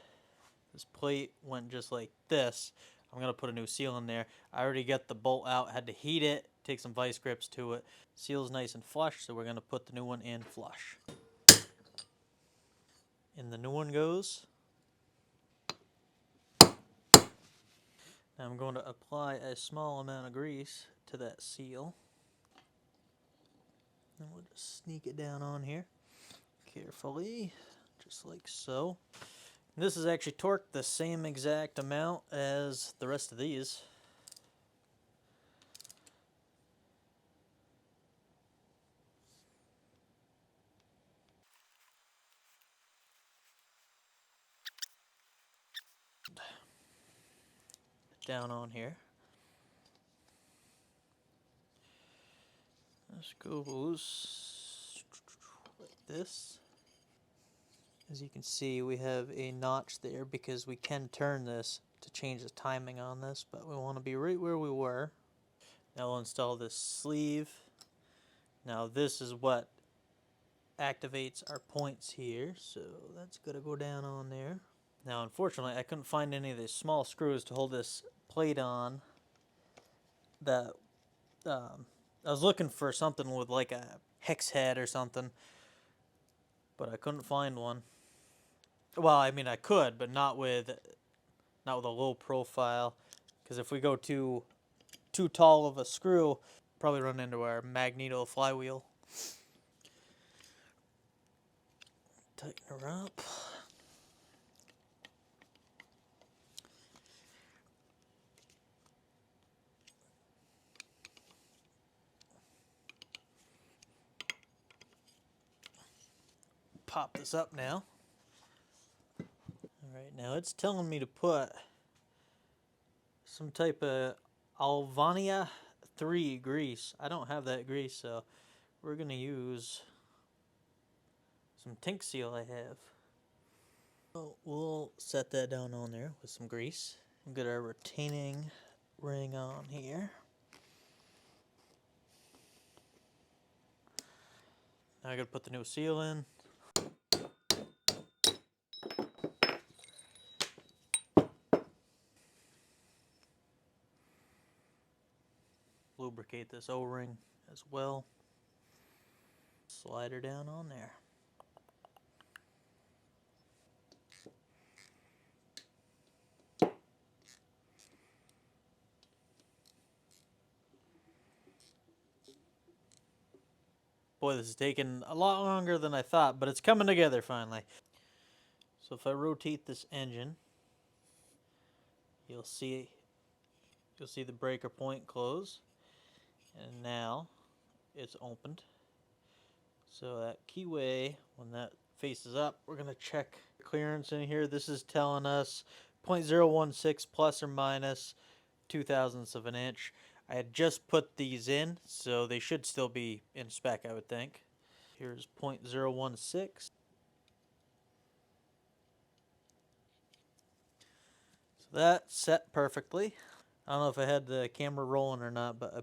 this plate went just like this. I'm going to put a new seal in there. I already got the bolt out, had to heat it, take some vice grips to it. Seal's nice and flush, so we're going to put the new one in flush. In the new one goes. Now I'm going to apply a small amount of grease to that seal. And we'll just sneak it down on here carefully, just like so. This is actually torqued the same exact amount as the rest of these. Down on here. This goes like this. As you can see, we have a notch there because we can turn this to change the timing on this, but we want to be right where we were. Now we'll install this sleeve. Now this is what activates our points here, so that's going to go down on there. Now unfortunately I couldn't find any of these small screws to hold this plate on. That I was looking for something with like a hex head or something, but I couldn't find one. Well, I mean I could, but not with a low profile, because if we go too tall of a screw, probably run into our Magneto flywheel. Tighten her up. Pop this up now. Alright, now it's telling me to put some type of Alvania 3 grease. I don't have that grease, so we're going to use some Tink Seal I have. So we'll set that down on there with some grease. We'll get our retaining ring on here. Now I got to put the new seal in. Lubricate this O-ring as well. Slide her down on there. Boy, this is taking a lot longer than I thought, but it's coming together finally. So if I rotate this engine, you'll see the breaker point close, and now it's opened. So that keyway, when that faces up, we're going to check clearance in here. This is telling us 0.016 plus or minus 0.02 of an inch. I had just put these in, so they should still be in spec, I would think. Here's 0.016. So that's set perfectly. I don't know if I had the camera rolling or not, but I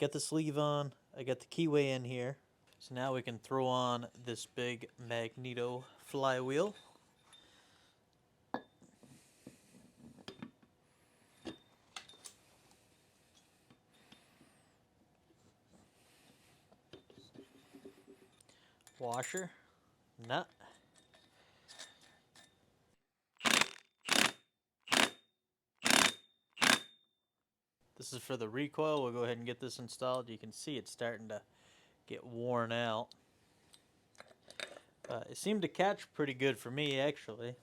got the sleeve on, I got the keyway in here. So now we can throw on this big Magneto flywheel. Washer, nut. This is for the recoil. We'll go ahead and get this installed. You can see it's starting to get worn out. It seemed to catch pretty good for me, actually.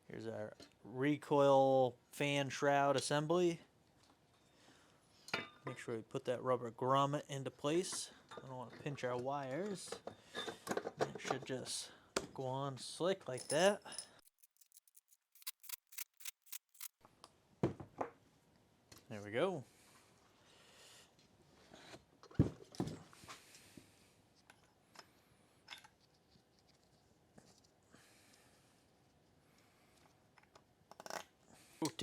Here's our recoil fan shroud assembly. Make sure we put that rubber grommet into place. I don't want to pinch our wires. It should just go on slick like that. There we go.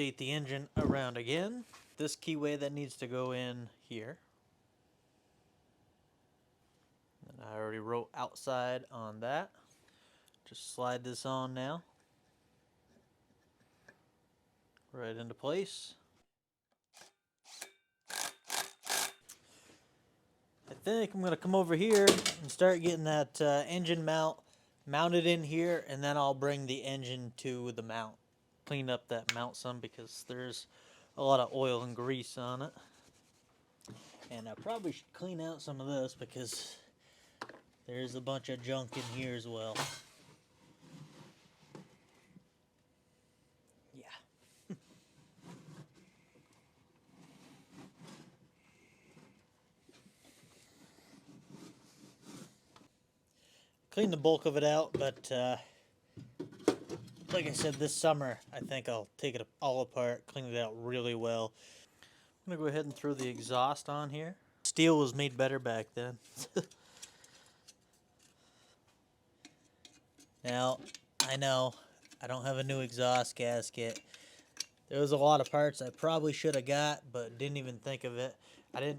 rotate the engine around again. This keyway that needs to go in here. And I already wrote outside on that. Just slide this on now. Right into place. I think I'm going to come over here and start getting that engine mount mounted in here, and then I'll bring the engine to the mount. Clean up that mount some because there's a lot of oil and grease on it. And I probably should clean out some of this because there's a bunch of junk in here as well. Yeah. Clean the bulk of it out, but like I said, this summer I think I'll take it all apart, clean it out really well. I'm going to go ahead and throw the exhaust on here. Steel was made better back then. Now, I know I don't have a new exhaust gasket. There was a lot of parts I probably should have got, but didn't even think of it. I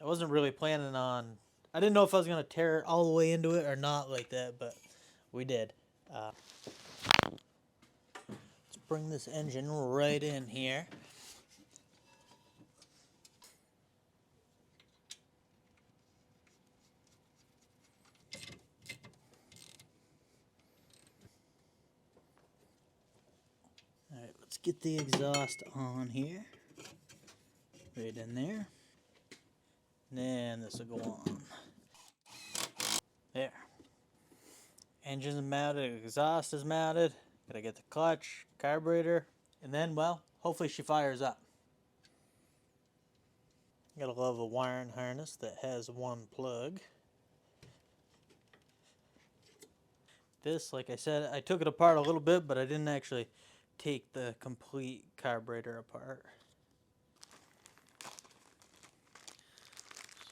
wasn't really planning on, I didn't know if I was going to tear it all the way into it or not like that, but we did. Let's bring this engine right in here. Alright, let's get the exhaust on here. Right in there. And then this will go on. There. Engine's mounted, exhaust is mounted. Gotta get the clutch, carburetor, and then, well, hopefully she fires up. Gotta love a wiring harness that has one plug. This, like I said, I took it apart a little bit, but I didn't actually take the complete carburetor apart.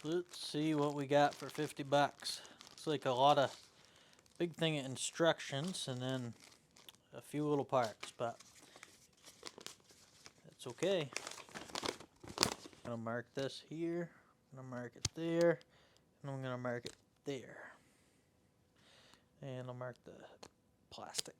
So let's see what we got for 50 bucks. Looks like a lot of big thing of instructions and then a few little parts, but that's okay. I'm gonna mark this here, I'm gonna mark it there, and I'm gonna mark it there. And I'll mark the plastic.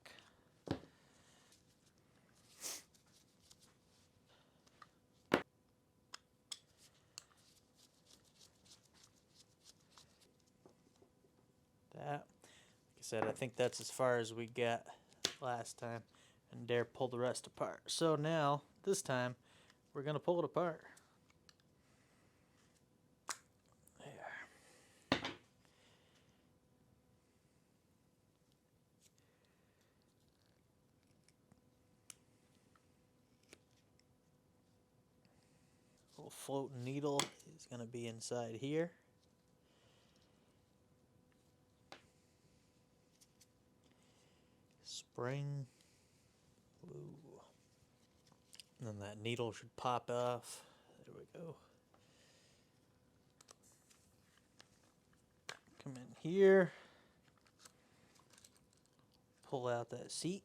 That, like I said, I think that's as far as we got last time, and Dare pulled the rest apart. So now, this time, we're gonna pull it apart. There. Little floating needle is gonna be inside here. Spring. Ooh. And then that needle should pop off. There we go. Come in here. Pull out that seat.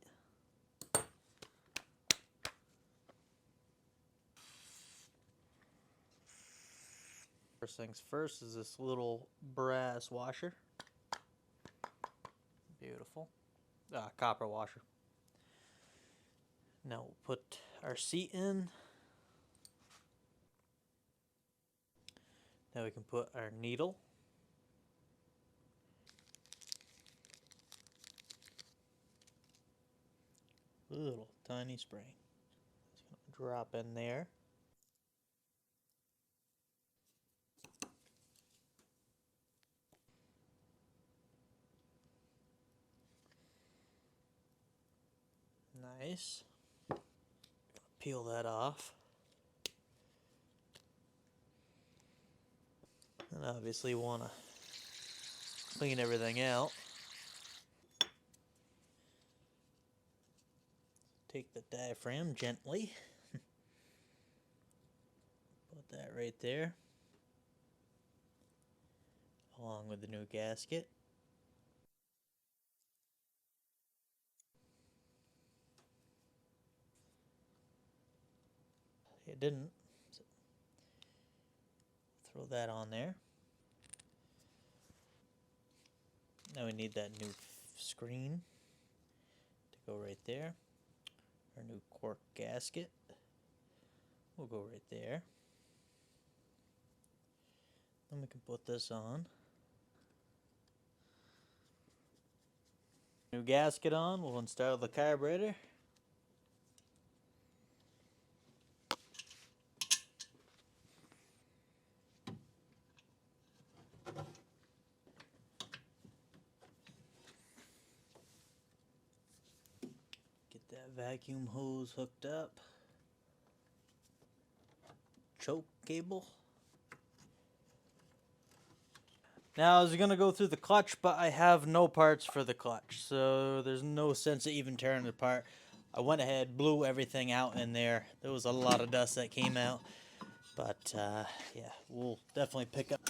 First things first is this little brass washer. Beautiful. Copper washer. Now we'll put our seat in. Now we can put our needle. Little tiny spring. It's going to drop in there. Nice. Peel that off. And obviously want to clean everything out. Take the diaphragm gently. Put that right there. Along with the new gasket. Okay, it didn't. So throw that on there. Now we need that new screen to go right there. Our new cork gasket will go right there. Then we can put this on. New gasket on, we'll install the carburetor. Get that vacuum hose hooked up. Choke cable. Now I was going to go through the clutch, but I have no parts for the clutch, so there's no sense of even tearing it apart. I went ahead, blew everything out in there. There was a lot of dust that came out, but yeah, we'll definitely pick up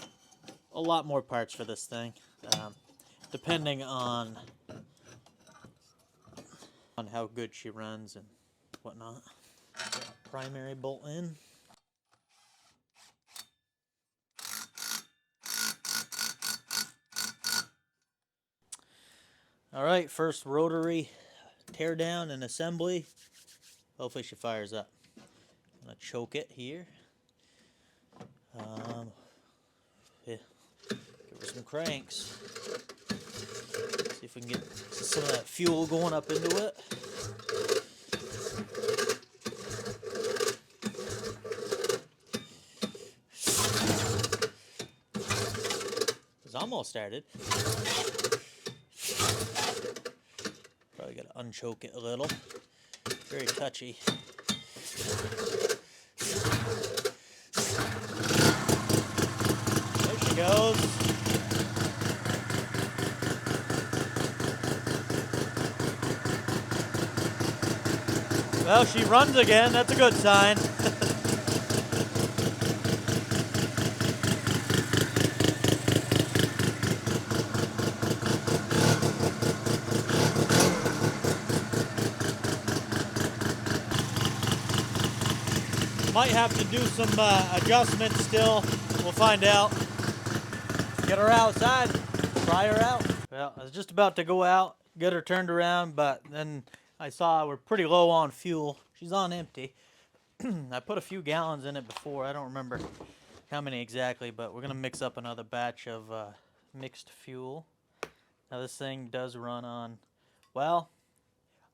a lot more parts for this thing, depending on how good she runs and whatnot. Primary bolt in. Alright, first rotary tear down and assembly. Hopefully she fires up. I'm going to choke it here. Yeah, give her some cranks. See if we can get some of that fuel going up into it. It's almost started. Probably got to unchoke it a little. Very touchy. There she goes. Well, she runs again. That's a good sign. Might have to do some adjustments still. We'll find out. Get her outside. Try her out. Well, I was just about to go out, get her turned around, but then I saw we're pretty low on fuel. She's on empty. I put a few gallons in it before. I don't remember how many exactly, but we're going to mix up another batch of mixed fuel. Now this thing does run on, well,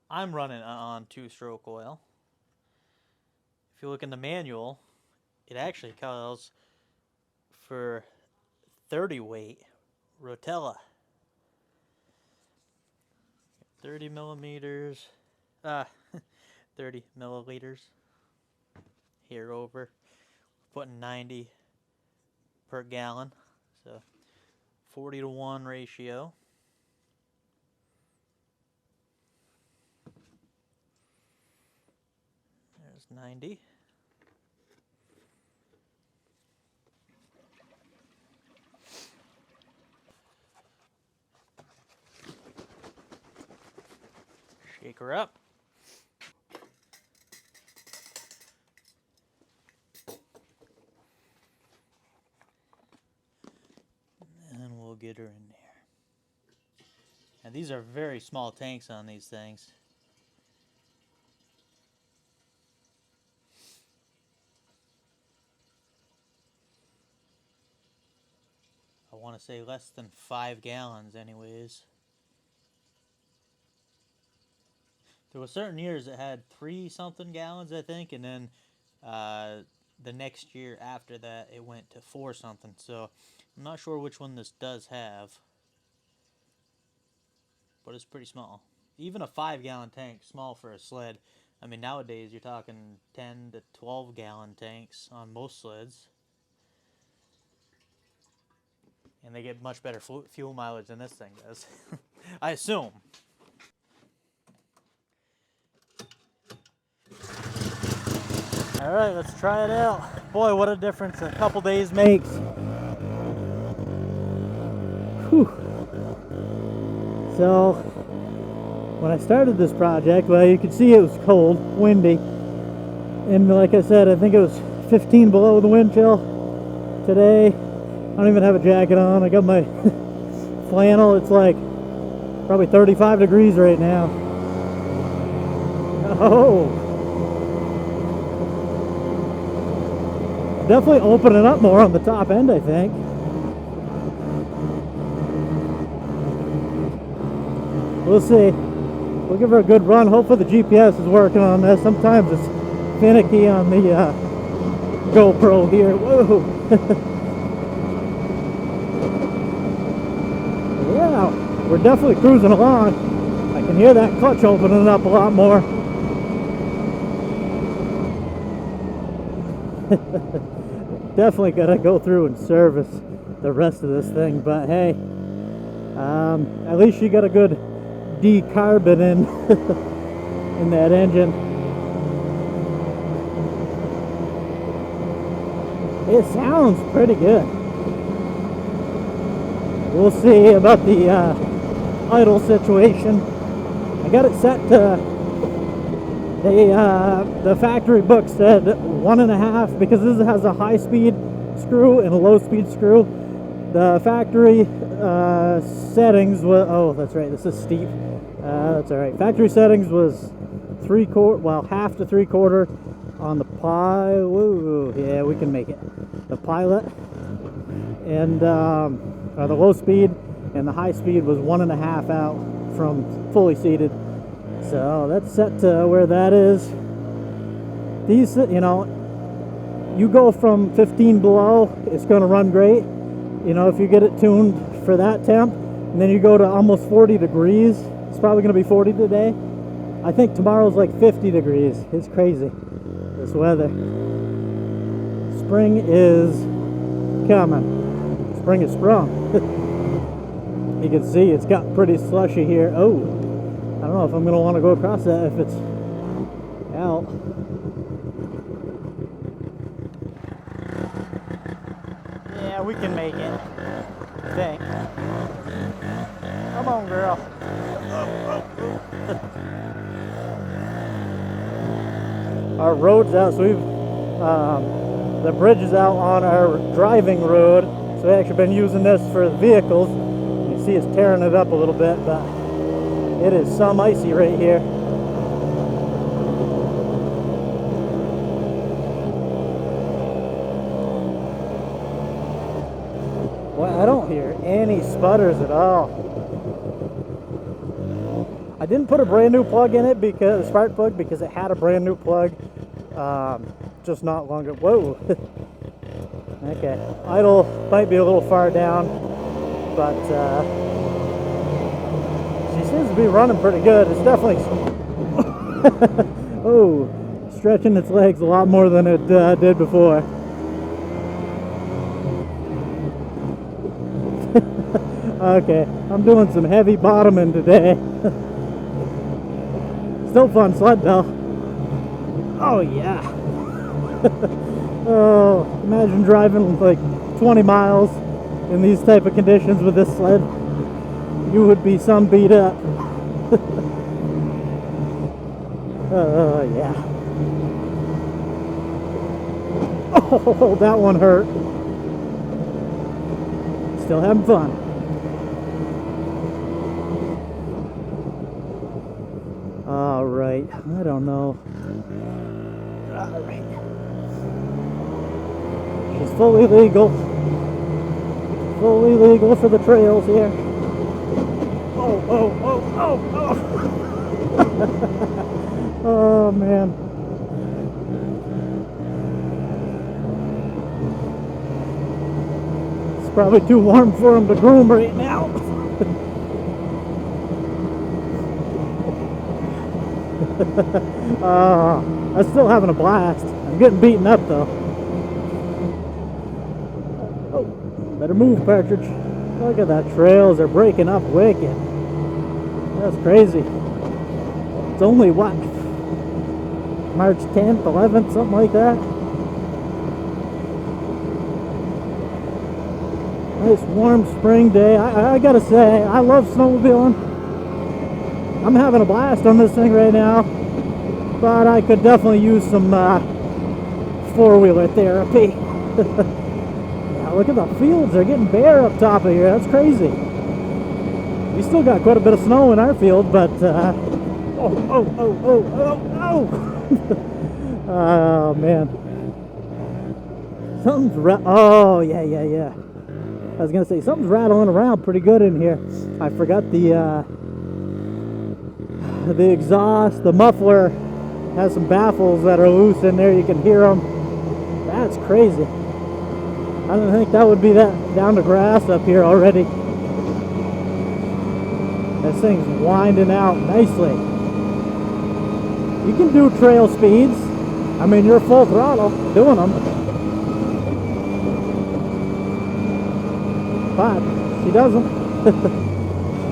I'm running on 2-stroke oil. If you look in the manual, it actually calls for 30 weight Rotella. 30 millimeters, 30 milliliters here over. We're putting 90 per gallon, so 40-to-1 ratio. There's 90. Shake her up. And we'll get her in there. Now these are very small tanks on these things. I want to say less than 5 gallons anyways. There were certain years that had 3-something gallons, I think, and then the next year after that it went to 4-something. So I'm not sure which one this does have, but it's pretty small. Even a 5-gallon tank, small for a sled. I mean, nowadays you're talking 10 to 12-gallon tanks on most sleds. And they get much better fuel mileage than this thing does. I assume. Alright, let's try it out. Boy, what a difference a couple days makes. Whew. So, when I started this project, well, you could see it was cold, windy. And like I said, I think it was 15 below the wind chill today. I don't even have a jacket on. I got my flannel. It's like probably 35 degrees right now. Oh, definitely opening up more on the top end, I think. We'll see. We'll give her a good run. Hopefully the GPS is working on this. Sometimes it's finicky on the GoPro here. Whoa. Yeah, we're definitely cruising along. I can hear that clutch opening up a lot more. Definitely gotta go through and service the rest of this thing, but hey, at least you got a good decarbon in that engine. It sounds pretty good. We'll see about the idle situation. I got it set to the factory book said 1.5 because this has a high speed screw and a low speed screw. The factory settings was, oh that's right, this is steep. That's all right. Factory settings was 3/4, well, half to 3/4 on the Woo, yeah, we can make it. The Pilot, and the low speed, and the high speed was 1.5 out from fully seated. So that's set to where that is. These, you know, you go from 15 below, it's going to run great. You know, if you get it tuned for that temp, and then you go to almost 40 degrees, it's probably going to be 40 today. I think tomorrow's like 50 degrees. It's crazy, this weather. Spring is coming. Spring is sprung. You can see it's got pretty slushy here. Oh, I don't know if I'm going to want to go across that if it's out. Yeah, we can make it, I think. Come on, girl. Our road's out, so we've the bridge is out on our driving road, so we've actually been using this for the vehicles. You see it's tearing it up a little bit, but it is some icy right here. Well, I don't hear any sputters at all. I didn't put a brand new plug in it, because spark plug, because it had a brand new plug just not long ago. Whoa. Okay, idle might be a little far down, but she seems to be running pretty good. It's definitely oh, stretching its legs a lot more than it did before. Okay, I'm doing some heavy bottoming today. Still fun sled though. Oh yeah. Oh, imagine driving like 20 miles in these type of conditions with this sled. You would be some beat up. Yeah. Oh, that one hurt. Still having fun. Alright, I don't know. Alright. She's fully legal. Fully legal for the trails here. Oh, oh, oh, oh, oh. Oh, man. It's probably too warm for him to groom right now. I'm still having a blast. I'm getting beaten up though. Oh, better move, Partridge. Look at that, trails are breaking up wicked. That's crazy. It's only what, March 10th, 11th, something like that. Nice warm spring day. I gotta say, I love snowmobiling. I'm having a blast on this thing right now, but I could definitely use some four-wheeler therapy. Yeah, look at the fields. They're getting bare up top of here. That's crazy. We still got quite a bit of snow in our field, but oh. Oh man. Oh yeah. I was gonna say something's rattling around pretty good in here. I forgot the exhaust, the muffler has some baffles that are loose in there. You can hear them. That's crazy. I didn't think that would be that down to grass up here already. This thing's winding out nicely. You can do trail speeds. I mean, you're full throttle doing them. But she doesn't.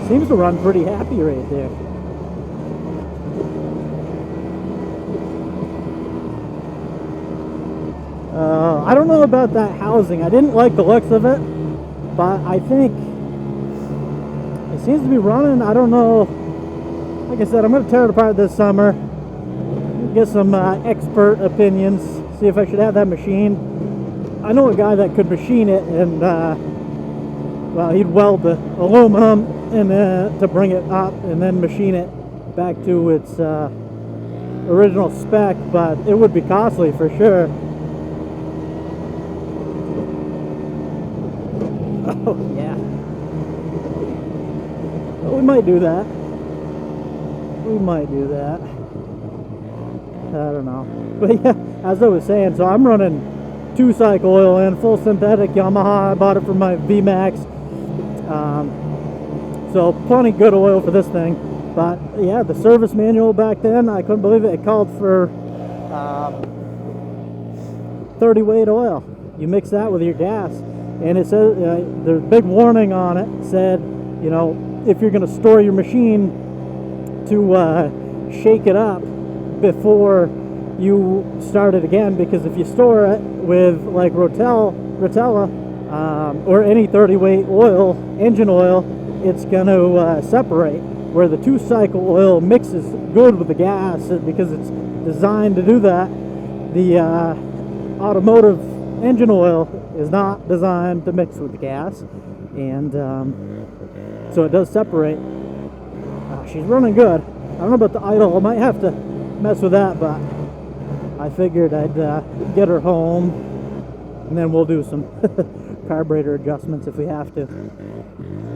She seems to run pretty happy right there. I don't know about that housing. I didn't like the looks of it, but I think it seems to be running. I don't know. Like I said, I'm going to tear it apart this summer. Get some expert opinions. See if I should have that machine. I know a guy that could machine it, and well, he'd weld the aluminum and to bring it up, and then machine it back to its original spec. But it would be costly for sure. Oh yeah. Well, we might do that. I don't know. But yeah, as I was saying, so I'm running 2-cycle oil in, full synthetic Yamaha. I bought it for my VMAX. So plenty good oil for this thing. But yeah, the service manual back then, I couldn't believe it. It called for 30 weight oil. You mix that with your gas. And it says, there's a big warning on it. It said, you know, if you're going to store your machine, to shake it up before you start it again, because if you store it with like Rotella or any 30 weight oil, engine oil, it's going to separate, where the 2-cycle oil mixes good with the gas because it's designed to do that. The automotive engine oil is not designed to mix with the gas, and so it does separate. She's running good. I don't know about the idle. I might have to mess with that, but I figured I'd get her home, and then we'll do some carburetor adjustments if we have to.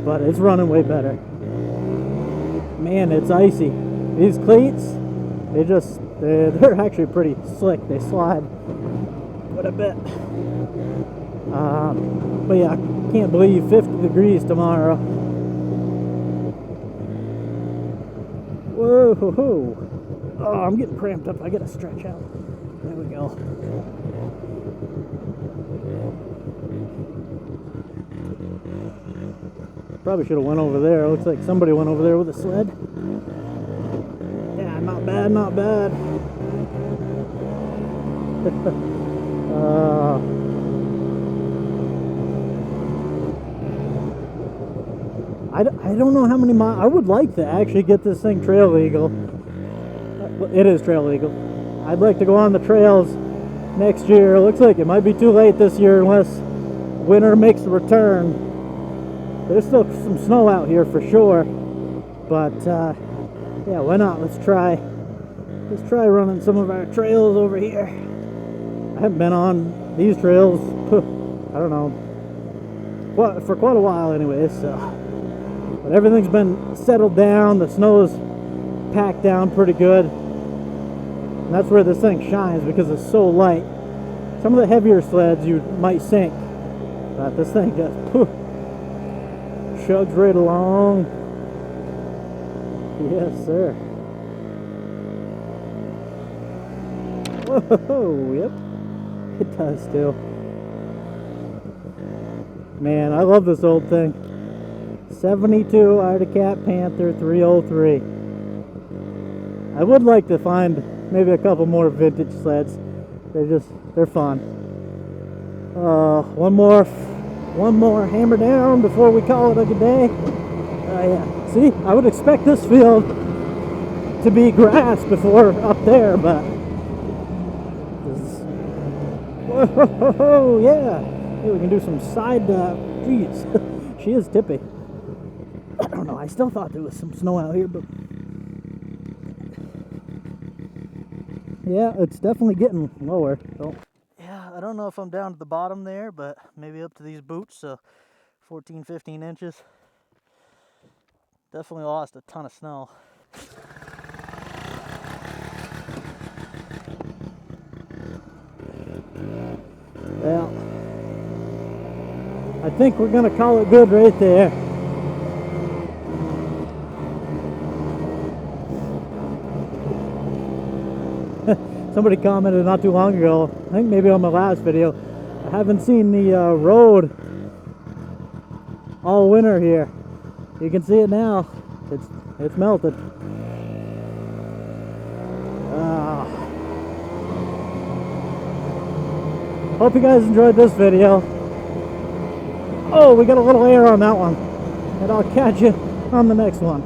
But it's running way better. Man, it's icy. These cleats, they're actually pretty slick. They slide quite a bit. But yeah, I can't believe 50 degrees tomorrow. Whoa, ho, ho. Oh, I'm getting cramped up. I gotta stretch out. There we go. Probably should have went over there. Looks like somebody went over there with a sled. Yeah, not bad, not bad. I don't know how many miles. I would like to actually get this thing trail legal. It is trail legal. I'd like to go on the trails next year. It looks like it might be too late this year unless winter makes a return. There's still some snow out here for sure. But yeah, why not? Let's try running some of our trails over here. I haven't been on these trails, I don't know, for quite a while anyways, so. But everything's been settled down. The snow's packed down pretty good. And that's where this thing shines, because it's so light. Some of the heavier sleds you might sink, but this thing just chugs right along. Yes, sir. Whoa, yep. It does too. Man, I love this old thing. 72 Arctic Cat Panther 303. I would like to find maybe a couple more vintage sleds. They're fun. One more hammer down before we call it a good day. Yeah. See, I would expect this field to be grass before up there, but Oh, yeah. Hey, we can do some side, geez. She is tippy. I don't know, I still thought there was some snow out here, but yeah, it's definitely getting lower. So yeah, I don't know if I'm down to the bottom there, but maybe up to these boots, so 14, 15 inches. Definitely lost a ton of snow. Well, I think we're gonna call it good right there. Somebody commented not too long ago, I think maybe on my last video, I haven't seen the road all winter here. You can see it now. It's melted. Hope you guys enjoyed this video. Oh, we got a little air on that one. And I'll catch you on the next one.